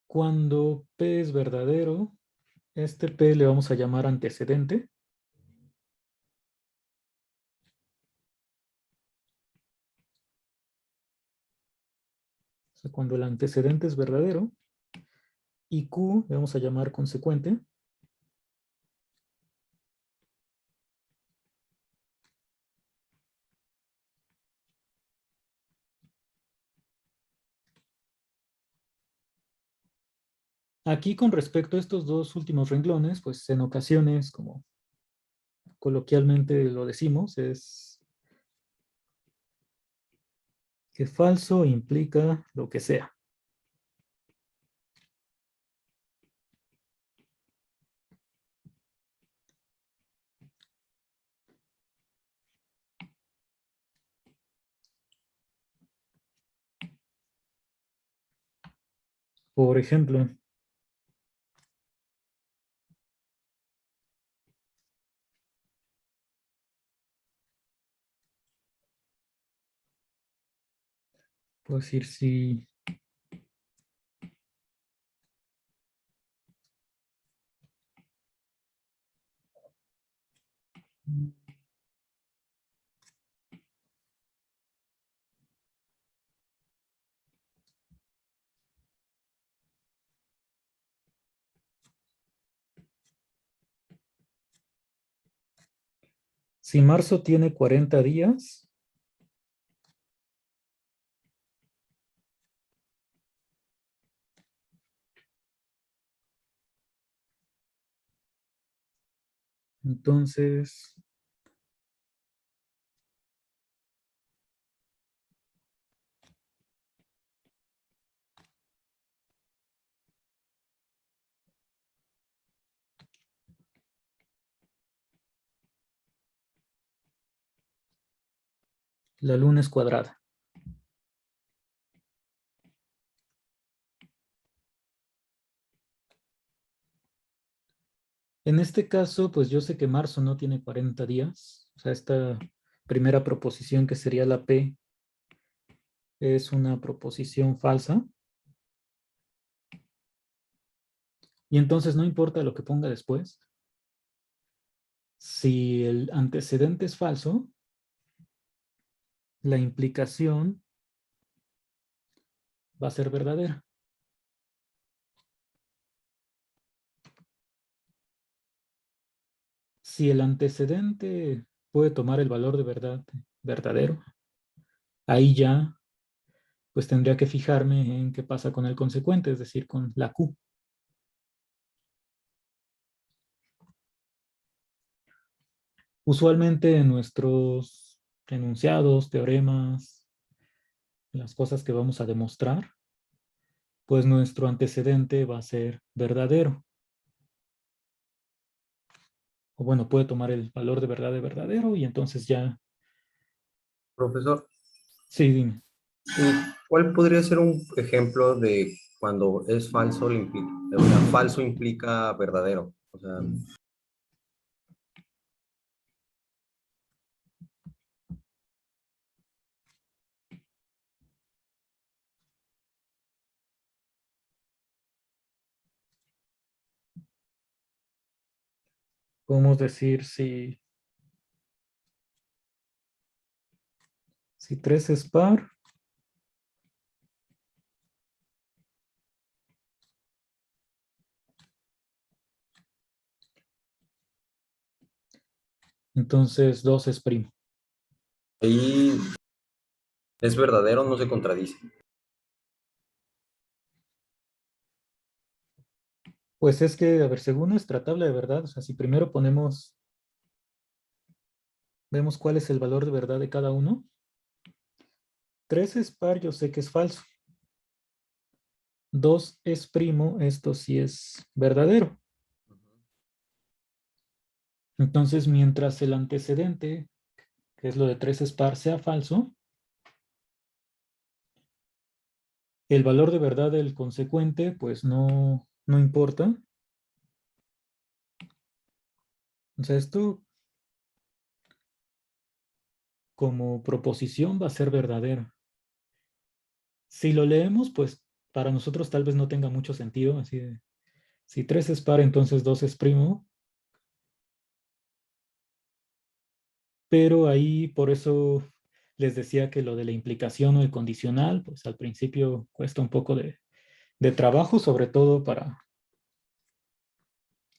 cuando P es verdadero, este P le vamos a llamar antecedente. O sea, cuando el antecedente es verdadero, y Q le vamos a llamar consecuente. Aquí con respecto a estos dos últimos renglones, pues en ocasiones, como coloquialmente lo decimos, es que falso implica lo que sea. Por ejemplo, puedo decir si marzo tiene 40 días, entonces la luna es cuadrada. En este caso, pues yo sé que marzo no tiene 40 días. O sea, esta primera proposición que sería la P es una proposición falsa. Y entonces no importa lo que ponga después. Si el antecedente es falso, la implicación va a ser verdadera. Si el antecedente puede tomar el valor de verdad verdadero, ahí ya pues tendría que fijarme en qué pasa con el consecuente, es decir, con la Q. Usualmente en nuestros enunciados, teoremas, las cosas que vamos a demostrar, pues nuestro antecedente va a ser verdadero. O bueno, puede tomar el valor de verdadero y entonces ya, Profesor, sí, dime. ¿y cuál podría ser un ejemplo de cuando es falso, o sea, falso implica verdadero? O sea, Podemos decir si 3 es par, entonces 2 es primo. ahí es verdadero, no se contradice. Pues es que, a ver, según nuestra tabla de verdad, o sea, si primero vemos cuál es el valor de verdad de cada uno. 3 es par, yo sé que es falso. 2 es primo, esto sí es verdadero. Entonces, mientras el antecedente, que es lo de 3 es par, sea falso, el valor de verdad del consecuente, pues no importa. O sea, esto como proposición va a ser verdadero. Si lo leemos, pues para nosotros tal vez no tenga mucho sentido, así de, si 3 es par, entonces 2 es primo, pero ahí por eso les decía que lo de la implicación o el condicional, pues al principio cuesta un poco de trabajo, sobre todo para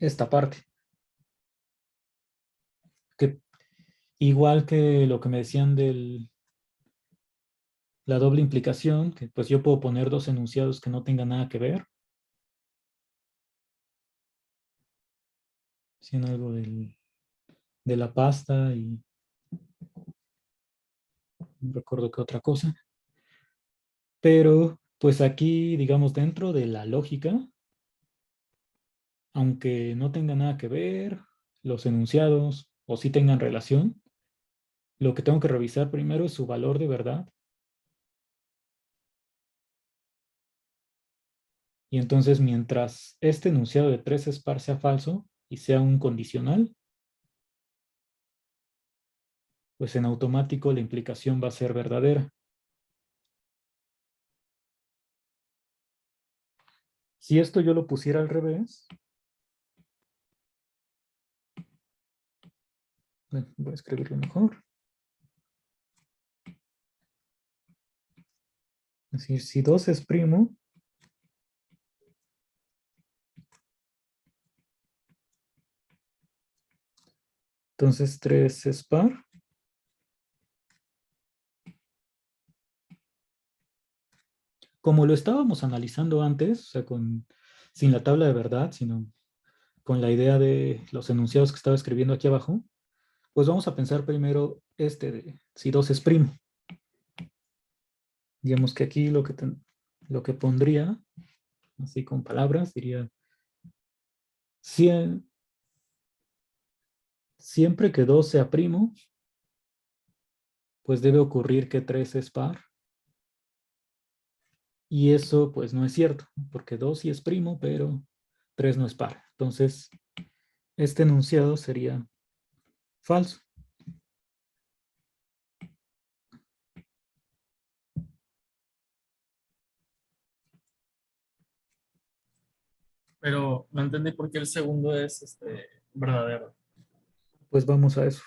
esta parte. Que igual que lo que me decían de la doble implicación, que pues yo puedo poner dos enunciados que no tengan nada que ver, sin algo de la pasta y no recuerdo qué otra cosa. Pero pues aquí, digamos, dentro de la lógica, aunque no tenga nada que ver los enunciados o sí tengan relación, lo que tengo que revisar primero es su valor de verdad. Y entonces, mientras este enunciado de 3 es par sea falso y sea un condicional, pues en automático la implicación va a ser verdadera. Si esto yo lo pusiera al revés, voy a escribirlo mejor. Es decir, si 2 es primo, entonces 3 es par. Como lo estábamos analizando antes, o sea, sin la tabla de verdad, sino con la idea de los enunciados que estaba escribiendo aquí abajo, pues vamos a pensar primero este de si 2 es primo. Digamos que aquí lo que pondría, así con palabras, diría, siempre que 2 sea primo, pues debe ocurrir que 3 es par. Y eso pues no es cierto, porque 2 sí es primo, pero 3 no es par. Entonces, este enunciado sería falso. Pero no entendí por qué el segundo es verdadero. Pues vamos a eso.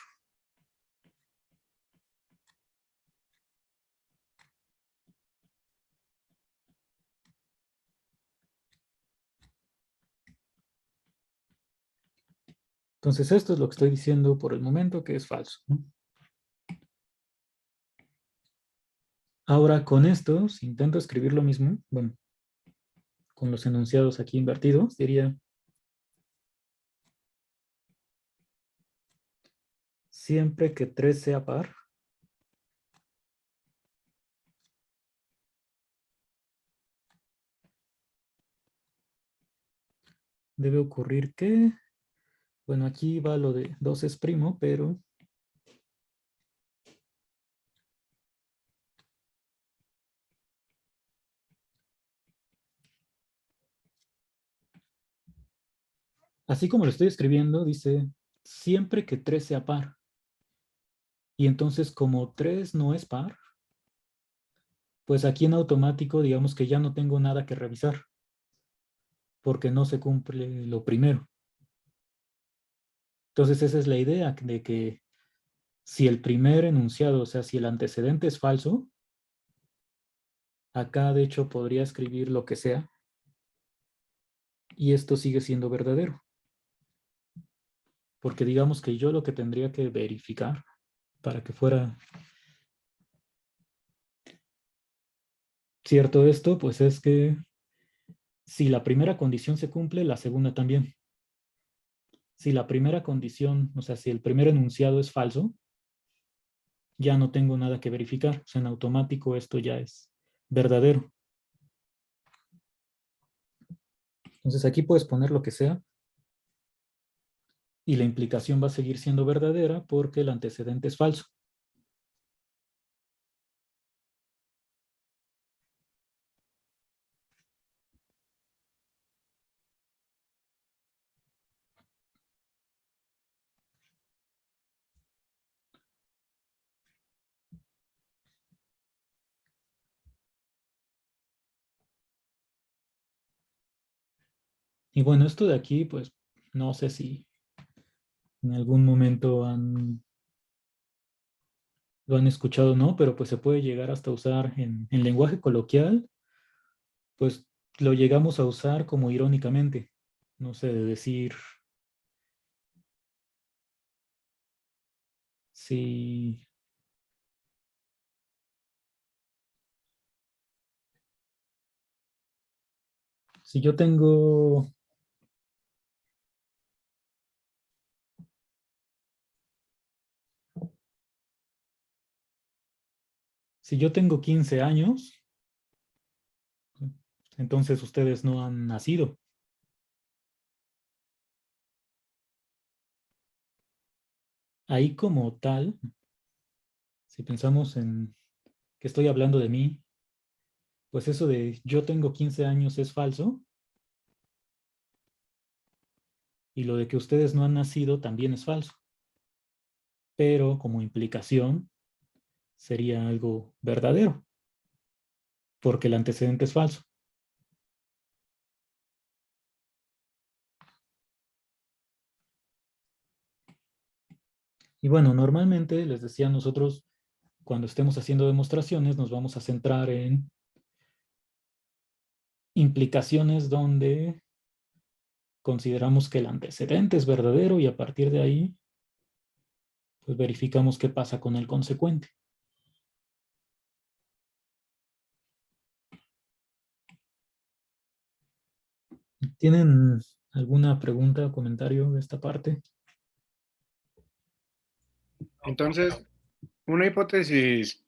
Entonces esto es lo que estoy diciendo por el momento que es falso, ¿no? Ahora con esto, si intento escribir lo mismo, bueno, con los enunciados aquí invertidos, diría siempre que 3 sea par, debe ocurrir que, bueno, aquí va lo de 2 es primo, pero así como lo estoy escribiendo, dice siempre que 3 sea par. Y entonces como 3 no es par, pues aquí en automático digamos que ya no tengo nada que revisar, porque no se cumple lo primero. Entonces esa es la idea de que si el primer enunciado, o sea, si el antecedente es falso, acá de hecho podría escribir lo que sea y esto sigue siendo verdadero. Porque digamos que yo lo que tendría que verificar para que fuera cierto esto, pues es que si la primera condición se cumple, la segunda también. Si la primera condición, o sea, si el primer enunciado es falso, ya no tengo nada que verificar. O sea, en automático esto ya es verdadero. Entonces aquí puedes poner lo que sea y la implicación va a seguir siendo verdadera porque el antecedente es falso. Y bueno, esto de aquí, pues no sé si en algún momento lo han escuchado o no, pero pues se puede llegar hasta usar en lenguaje coloquial, pues lo llegamos a usar como irónicamente. No sé, de decir, si, si yo tengo, si yo tengo 15 años, entonces ustedes no han nacido. Ahí como tal, si pensamos en que estoy hablando de mí, pues eso de yo tengo 15 años es falso y lo de que ustedes no han nacido también es falso. Pero como implicación sería algo verdadero, porque el antecedente es falso. Y bueno, normalmente les decía nosotros, cuando estemos haciendo demostraciones, nos vamos a centrar en implicaciones donde consideramos que el antecedente es verdadero y a partir de ahí, pues verificamos qué pasa con el consecuente. ¿Tienen alguna pregunta o comentario de esta parte? Entonces, una hipótesis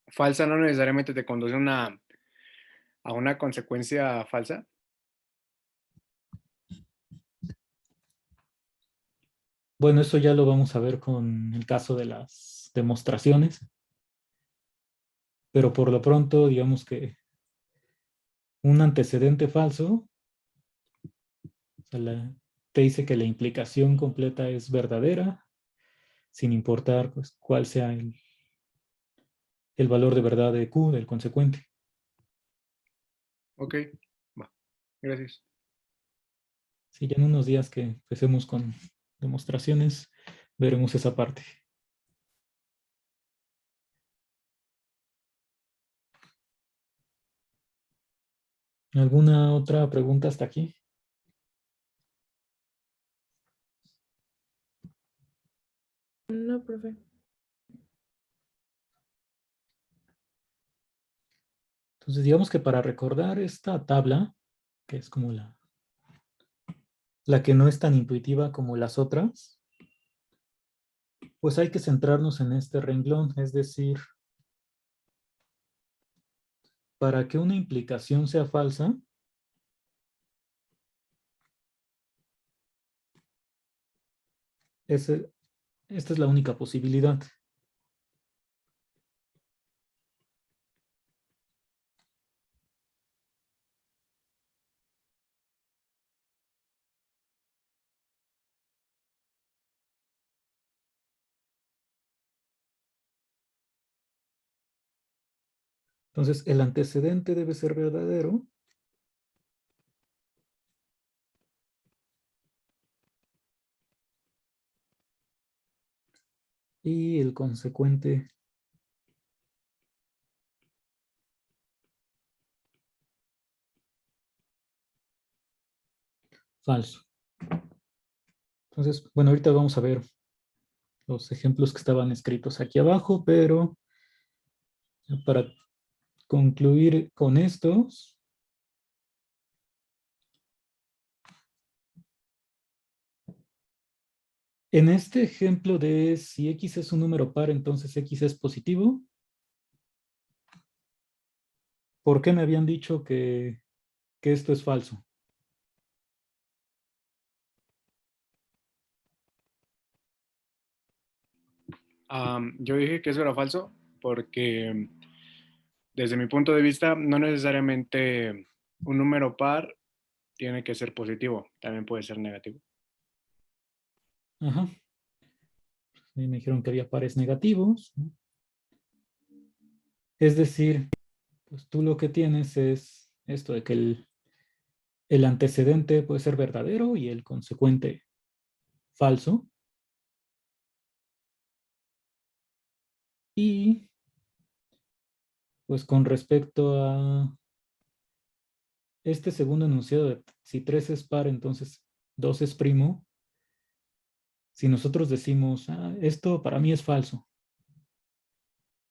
falsa no necesariamente te conduce a una consecuencia falsa. Bueno, eso ya lo vamos a ver con el caso de las demostraciones, pero por lo pronto, digamos que un antecedente falso, o sea, te dice que la implicación completa es verdadera, sin importar pues, cuál sea el valor de verdad de Q del consecuente. Ok, va, gracias. Sí, ya en unos días que empecemos con demostraciones, veremos esa parte. ¿Alguna otra pregunta hasta aquí? No, profe. Entonces, digamos que para recordar esta tabla, que es como la que no es tan intuitiva como las otras, pues hay que centrarnos en este renglón, es decir, para que una implicación sea falsa, esta es la única posibilidad. Entonces, el antecedente debe ser verdadero. Y el consecuente falso. Entonces, bueno, ahorita vamos a ver los ejemplos que estaban escritos aquí abajo, pero para concluir con estos, en este ejemplo de si X es un número par, entonces X es positivo, ¿por qué me habían dicho que esto es falso? Yo dije que eso era falso porque desde mi punto de vista no necesariamente un número par tiene que ser positivo, también puede ser negativo. Ajá. Y me dijeron que había pares negativos, ¿no? Es decir, pues tú lo que tienes es esto de que el antecedente puede ser verdadero y el consecuente falso. Y pues con respecto a este segundo enunciado de si 3 es par, entonces 2 es primo. Si nosotros decimos, esto para mí es falso,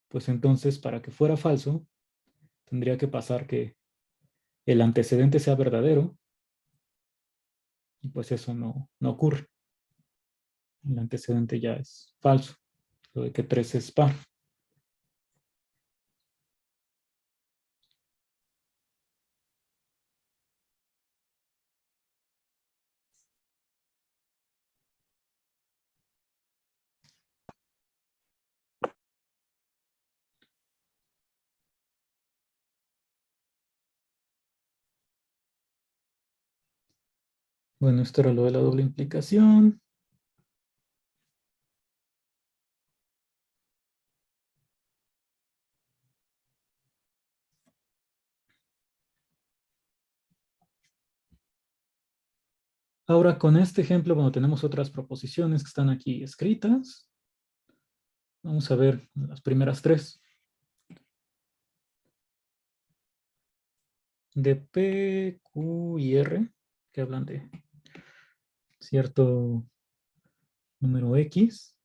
pues entonces para que fuera falso, tendría que pasar que el antecedente sea verdadero y pues eso no ocurre. El antecedente ya es falso, lo de que 3 es par. Bueno, esto era lo de la doble implicación. Ahora con este ejemplo, bueno, tenemos otras proposiciones que están aquí escritas. Vamos a ver las primeras tres. De P, Q y R, que hablan de cierto número X.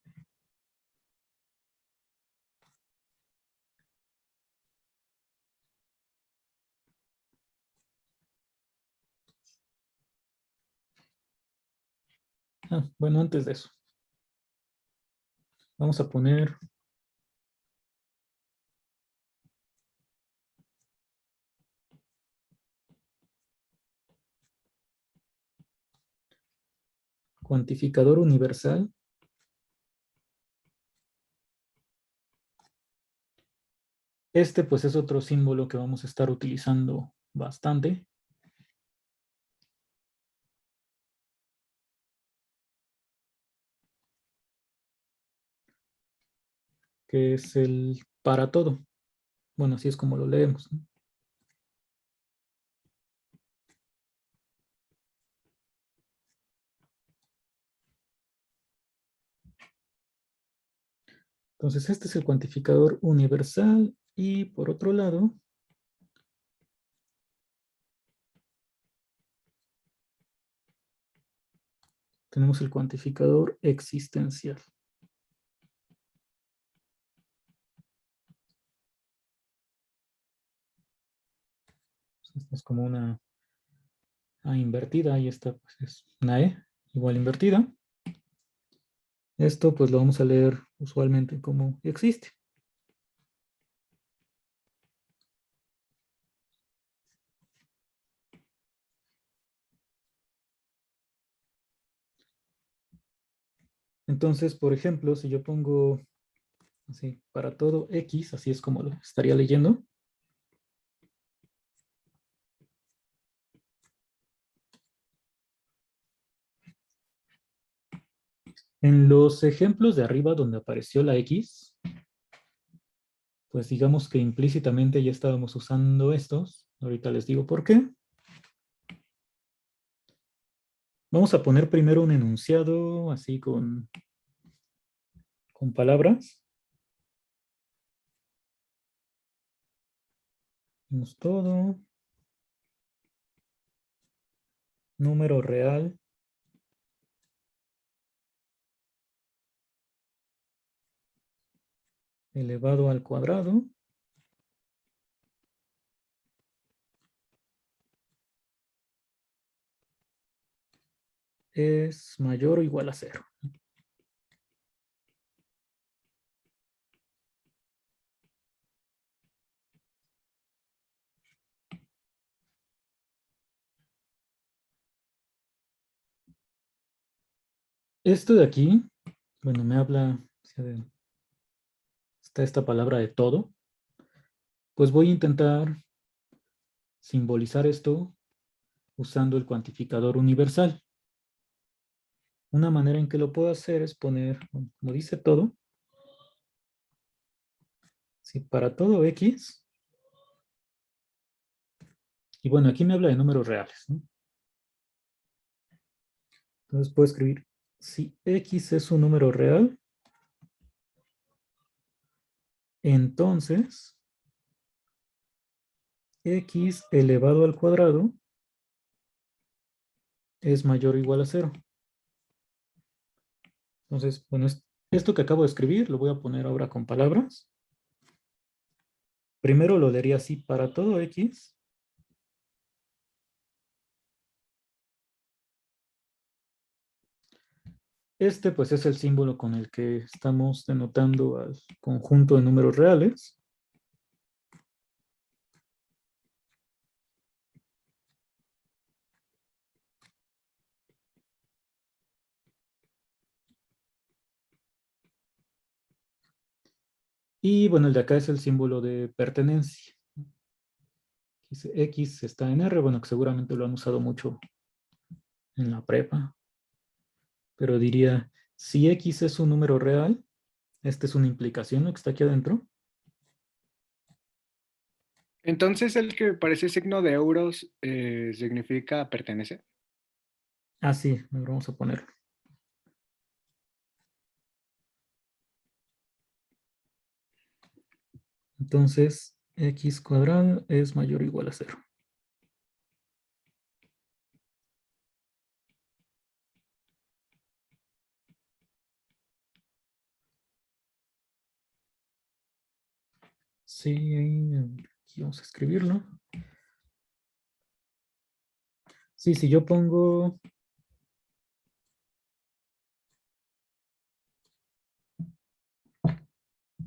Bueno, antes de eso, vamos a poner cuantificador universal. Este pues es otro símbolo que vamos a estar utilizando bastante. Que es el para todo. Bueno, así es como lo leemos, ¿no? Entonces este es el cuantificador universal y por otro lado tenemos el cuantificador existencial. Es como una A invertida, ahí está, pues es una E igual invertida. Esto pues lo vamos a leer usualmente como existe. Entonces, por ejemplo, si yo pongo así, para todo X, así es como lo estaría leyendo. En los ejemplos de arriba donde apareció la X, pues digamos que implícitamente ya estábamos usando estos. Ahorita les digo por qué. Vamos a poner primero un enunciado así con palabras. Tenemos todo. Número real. Elevado al cuadrado. Es mayor o igual a 0. Esto de aquí, bueno, me habla, o sea, está esta palabra de todo. Pues voy a intentar simbolizar esto usando el cuantificador universal. Una manera en que lo puedo hacer es poner, como dice todo, si para todo X, y bueno, aquí me habla de números reales, ¿no? Entonces puedo escribir, si X es un número real, entonces X elevado al cuadrado es mayor o igual a 0. Entonces, bueno, esto que acabo de escribir lo voy a poner ahora con palabras. Primero lo leería así, para todo X. Este pues es el símbolo con el que estamos denotando al conjunto de números reales. Y bueno, el de acá es el símbolo de pertenencia. Dice X está en R, bueno, que seguramente lo han usado mucho en la prepa. Pero diría, si X es un número real, esta es una implicación, lo que está aquí adentro. Entonces, el que parece signo de euros significa pertenece. Ah, sí, vamos a ponerlo. Entonces, X cuadrado es mayor o igual a 0. Sí, aquí vamos a escribirlo. Sí, si yo pongo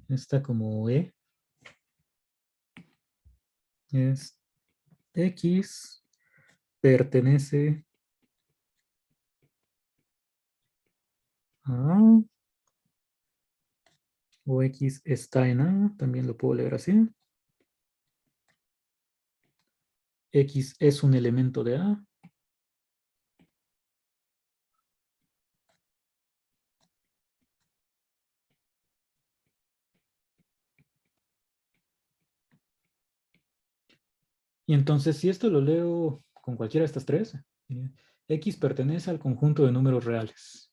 esta como E, es X pertenece a, o X está en A, también lo puedo leer así. X es un elemento de A. Y entonces, si esto lo leo con cualquiera de estas tres, X pertenece al conjunto de números reales.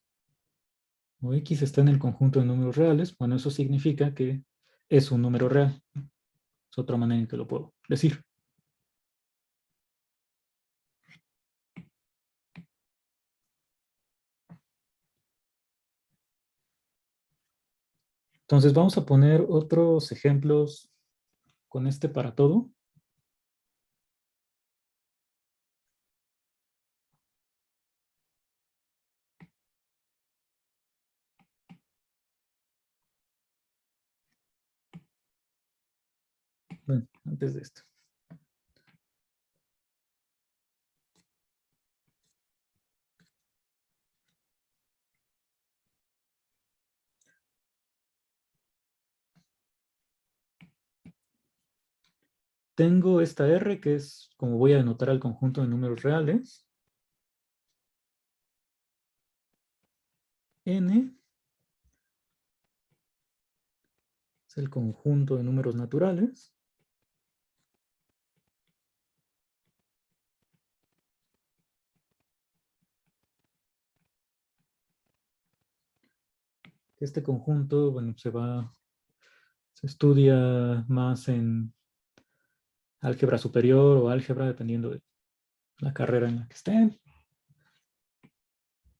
O X está en el conjunto de números reales, bueno, eso significa que es un número real. Es otra manera en que lo puedo decir. Entonces vamos a poner otros ejemplos con este para todo. Bueno, antes de esto. Tengo esta R que es como voy a denotar al conjunto de números reales. N es el conjunto de números naturales. Este conjunto, bueno, se estudia más en álgebra superior o álgebra, dependiendo de la carrera en la que estén.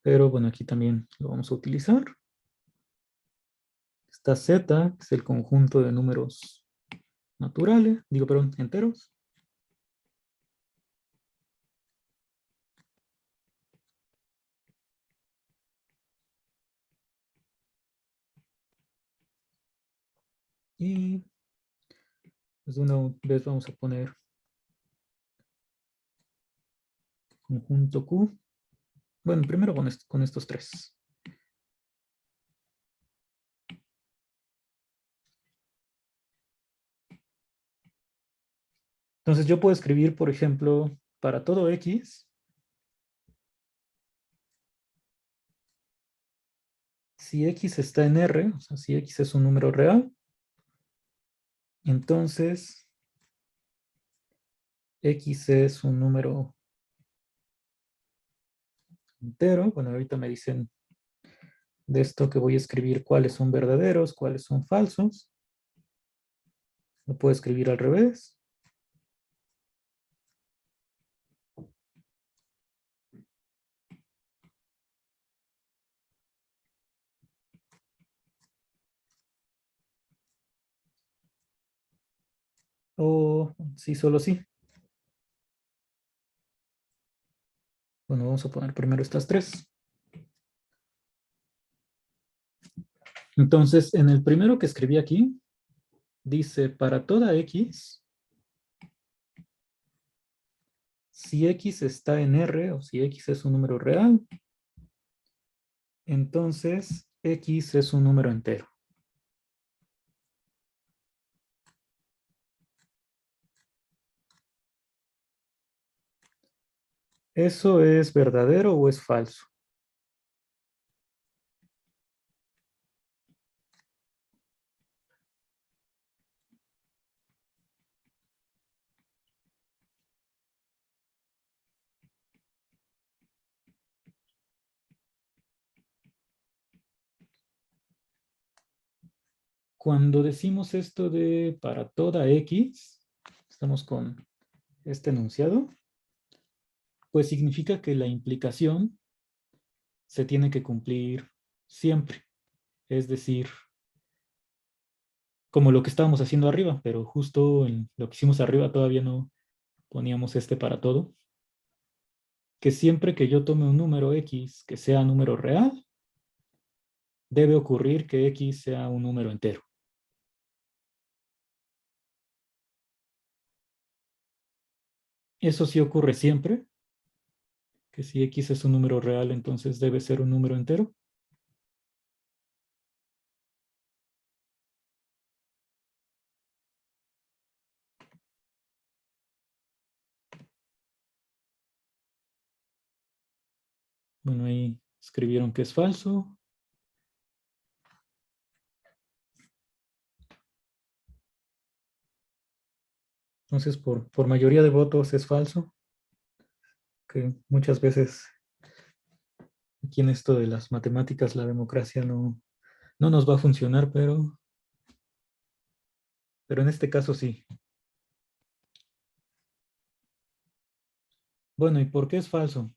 Pero bueno, aquí también lo vamos a utilizar. Esta Z, que es el conjunto de números naturales, perdón, enteros. Y pues de una vez vamos a poner conjunto Q. Bueno, primero con estos tres. Entonces yo puedo escribir, por ejemplo, para todo X, si X está en R, o sea, si X es un número real, entonces X es un número entero. Bueno, ahorita me dicen de esto que voy a escribir cuáles son verdaderos, cuáles son falsos. Lo puedo escribir al revés. O sí, solo sí. Bueno, vamos a poner primero estas tres. Entonces, en el primero que escribí aquí, dice para toda X, si X está en R o si X es un número real, entonces X es un número entero. ¿Eso es verdadero o es falso? Cuando decimos esto de para toda X, estamos con este enunciado, pues significa que la implicación se tiene que cumplir siempre. Es decir, como lo que estábamos haciendo arriba, pero justo en lo que hicimos arriba todavía no poníamos este para todo. Que siempre que yo tome un número X que sea número real, debe ocurrir que X sea un número entero. Eso sí ocurre siempre, que si X es un número real, entonces debe ser un número entero. Bueno, ahí escribieron que es falso. Entonces, por mayoría de votos es falso. Que muchas veces aquí en esto de las matemáticas la democracia no nos va a funcionar, pero en este caso sí. Bueno, ¿y por qué es falso?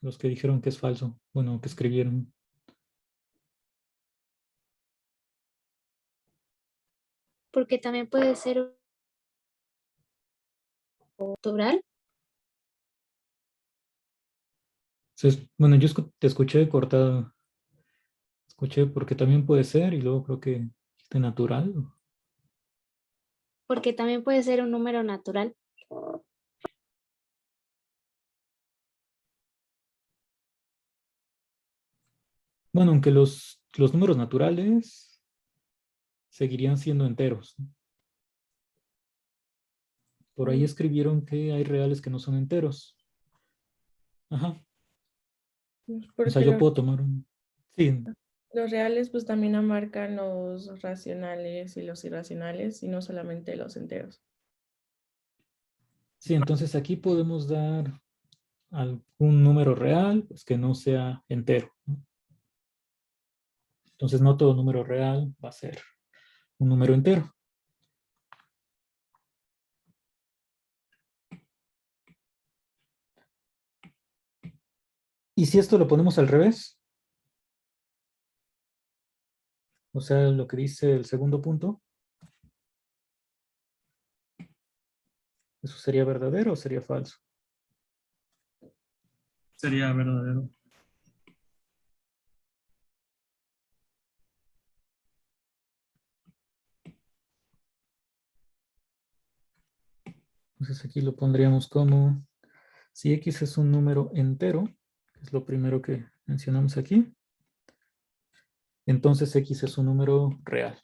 Los que dijeron que es falso, bueno, que escribieron. Porque también puede ser natural. Bueno, yo te escuché cortado. Escuché porque también puede ser y luego creo que dijiste natural. Porque también puede ser un número natural. Bueno, aunque los números naturales seguirían siendo enteros, ¿no? Por ahí escribieron que hay reales que no son enteros. Ajá. Pues O sea, porque yo puedo tomar un... Sí, los reales pues también abarcan los racionales y los irracionales y no solamente los enteros. sí, entonces aquí podemos dar algún número real, pues que no sea entero, ¿no? Entonces no todo número real va a ser un número entero. ¿Y si esto lo ponemos al revés? O sea, lo que dice el segundo punto, ¿eso sería verdadero o sería falso? Sería verdadero. Entonces aquí lo pondríamos como, si x es un número entero, que es lo primero que mencionamos aquí, entonces x es un número real.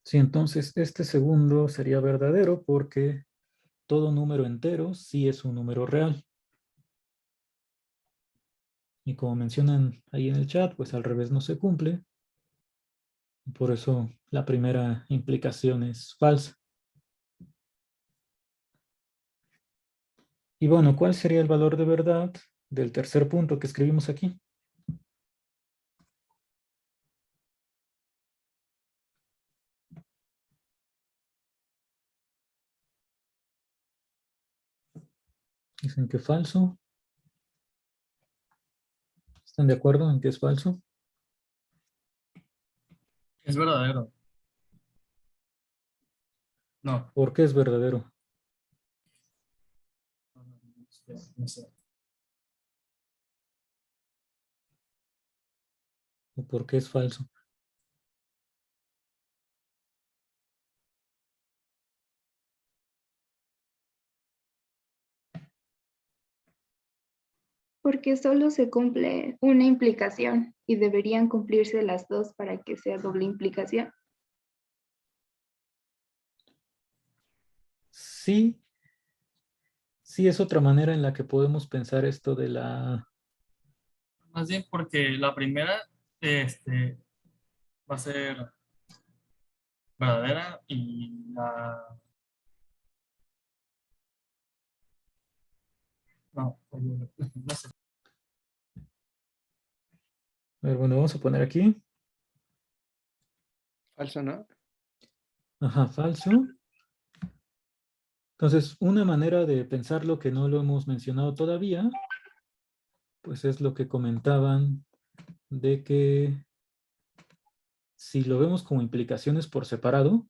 Sí, entonces este segundo sería verdadero porque todo número entero sí es un número real. Y como mencionan ahí en el chat, pues al revés no se cumple. Por eso la primera implicación es falsa. Y bueno, ¿cuál sería el valor de verdad del tercer punto que escribimos aquí? Dicen que falso. ¿Están de acuerdo en que es falso? Es verdadero. No. ¿Por qué es verdadero? No sé. ¿O por qué es falso? Porque solo se cumple una implicación y deberían cumplirse las dos para que sea doble implicación. Sí, sí es otra manera en la que podemos pensar esto de la... Más bien porque la primera va a ser verdadera y la... No, no sé. A ver, bueno, vamos a poner aquí. Falso, ¿no? Ajá, falso. Entonces, una manera de pensarlo que no lo hemos mencionado todavía, pues es lo que comentaban de que si lo vemos como implicaciones por separado,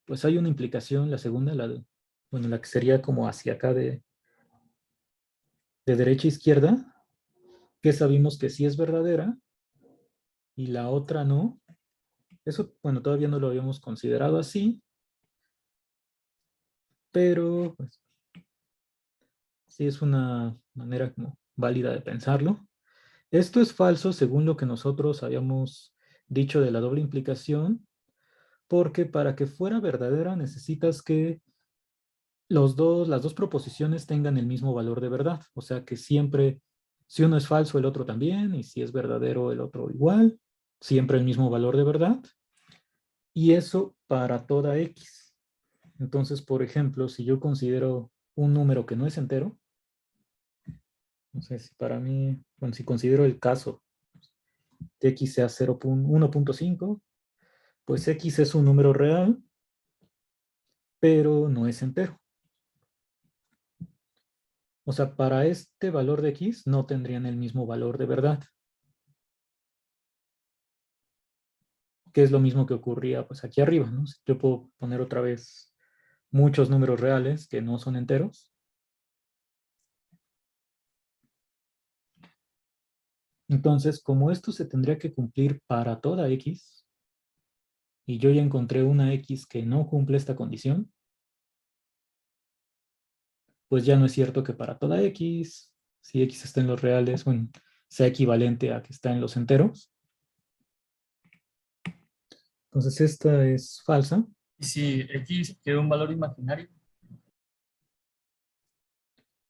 pues hay una implicación, la segunda, bueno, la que sería como hacia acá de derecha a izquierda, que sabemos que sí es verdadera y la otra no. Eso, bueno, todavía no lo habíamos considerado así, pero pues, sí es una manera como válida de pensarlo. Esto es falso según lo que nosotros habíamos dicho de la doble implicación, porque para que fuera verdadera necesitas que las dos proposiciones tengan el mismo valor de verdad. O sea que siempre, si uno es falso, el otro también, y si es verdadero, el otro igual, siempre el mismo valor de verdad. Y eso para toda X. Entonces, por ejemplo, si yo considero un número que no es entero, no sé si para mí, bueno, si considero el caso de X sea 1.5, pues X es un número real, pero no es entero. O sea, para este valor de X no tendrían el mismo valor de verdad. que es lo mismo que ocurría pues aquí arriba, ¿no? Yo puedo poner otra vez muchos números reales que no son enteros. Entonces, como esto se tendría que cumplir para toda X, y yo ya encontré una X que no cumple esta condición, pues ya no es cierto que para toda X, si X está en los reales, bueno, sea equivalente a que está en los enteros. Entonces esta es falsa. Y si X quiere un valor imaginario,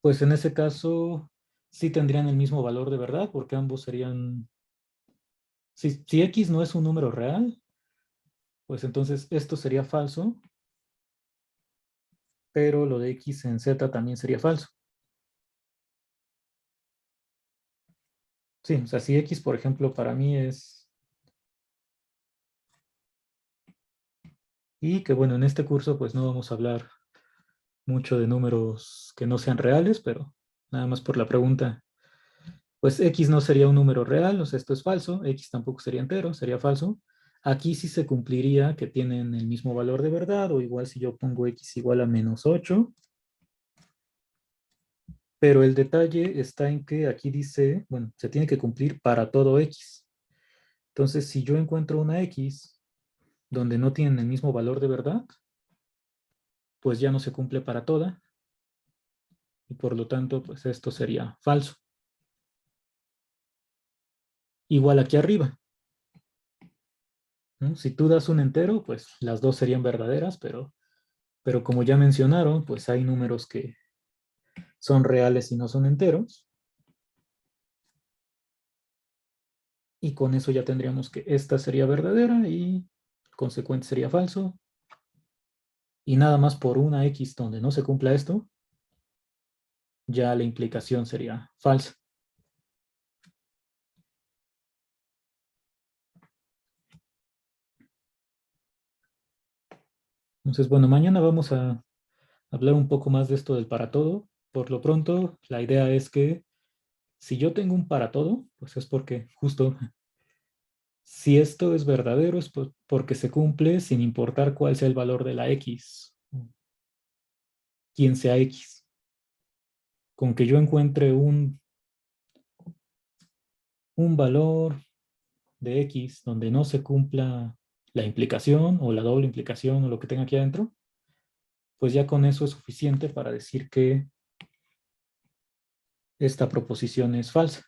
Pues en ese caso sí tendrían el mismo valor de verdad, porque ambos serían... Si X no es un número real, pues entonces esto sería falso, pero lo de X en Z también sería falso. Sí, o sea, si X, por ejemplo, para mí es... Y que bueno, en este curso pues no vamos a hablar mucho de números que no sean reales, pero nada más por la pregunta. Pues X no sería un número real, o sea, esto es falso. X tampoco sería entero, sería falso. Aquí sí se cumpliría que tienen el mismo valor de verdad, o igual si yo pongo X igual a -8. Pero el detalle está en que aquí dice, bueno, se tiene que cumplir para todo X. Entonces, si yo encuentro una X donde no tienen el mismo valor de verdad, pues ya no se cumple para toda. Y por lo tanto, pues esto sería falso. Igual aquí arriba, ¿no? Si tú das un entero, pues las dos serían verdaderas, pero como ya mencionaron, pues hay números que son reales y no son enteros. Y con eso ya tendríamos que esta sería verdadera y consecuente sería falso. Y nada más por una X donde no se cumpla esto, ya la implicación sería falsa. Entonces, bueno, mañana vamos a hablar un poco más de esto del para todo. Por lo pronto, la idea es que si yo tengo un para todo, pues es porque justo si esto es verdadero es porque se cumple sin importar cuál sea el valor de la X, quién sea X. Con que yo encuentre un valor de X donde no se cumpla la implicación o la doble implicación o lo que tenga aquí adentro, pues ya con eso es suficiente para decir que esta proposición es falsa.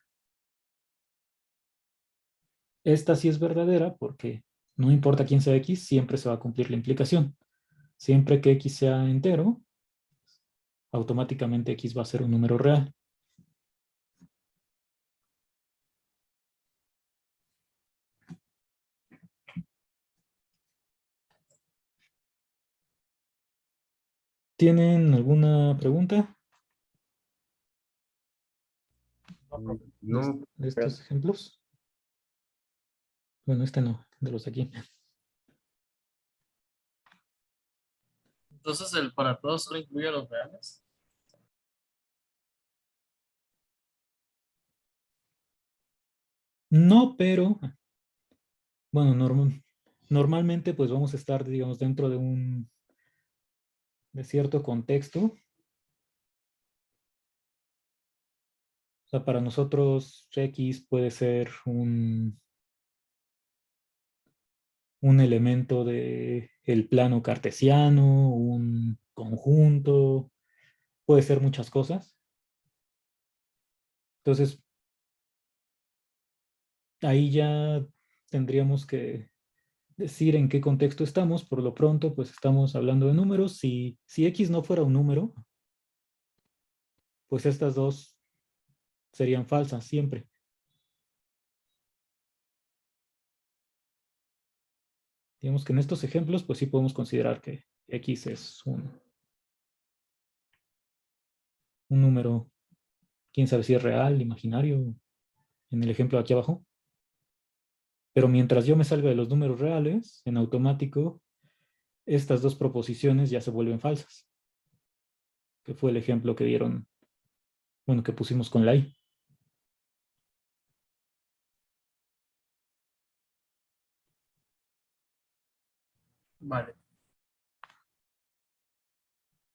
Esta sí es verdadera porque no importa quién sea X, siempre se va a cumplir la implicación. Siempre que X sea entero, automáticamente X va a ser un número real. ¿Tienen alguna pregunta no, profe. No, de estos ejemplos? Bueno, este no, de los de aquí. Entonces el para todos solo incluye a los reales. No, pero, bueno, normalmente pues vamos a estar, digamos, dentro de cierto contexto. O sea, para nosotros X puede ser un elemento de el plano cartesiano, un conjunto, puede ser muchas cosas. Entonces, ahí ya tendríamos que decir en qué contexto estamos. Por lo pronto, pues estamos hablando de números. Si X no fuera un número, pues estas dos serían falsas siempre. Digamos que en estos ejemplos, pues sí podemos considerar que X es un número, quién sabe si es real, imaginario, en el ejemplo de aquí abajo. Pero mientras yo me salga de los números reales, en automático, estas dos proposiciones ya se vuelven falsas. Que fue el ejemplo que dieron, bueno, que pusimos con la I. Vale.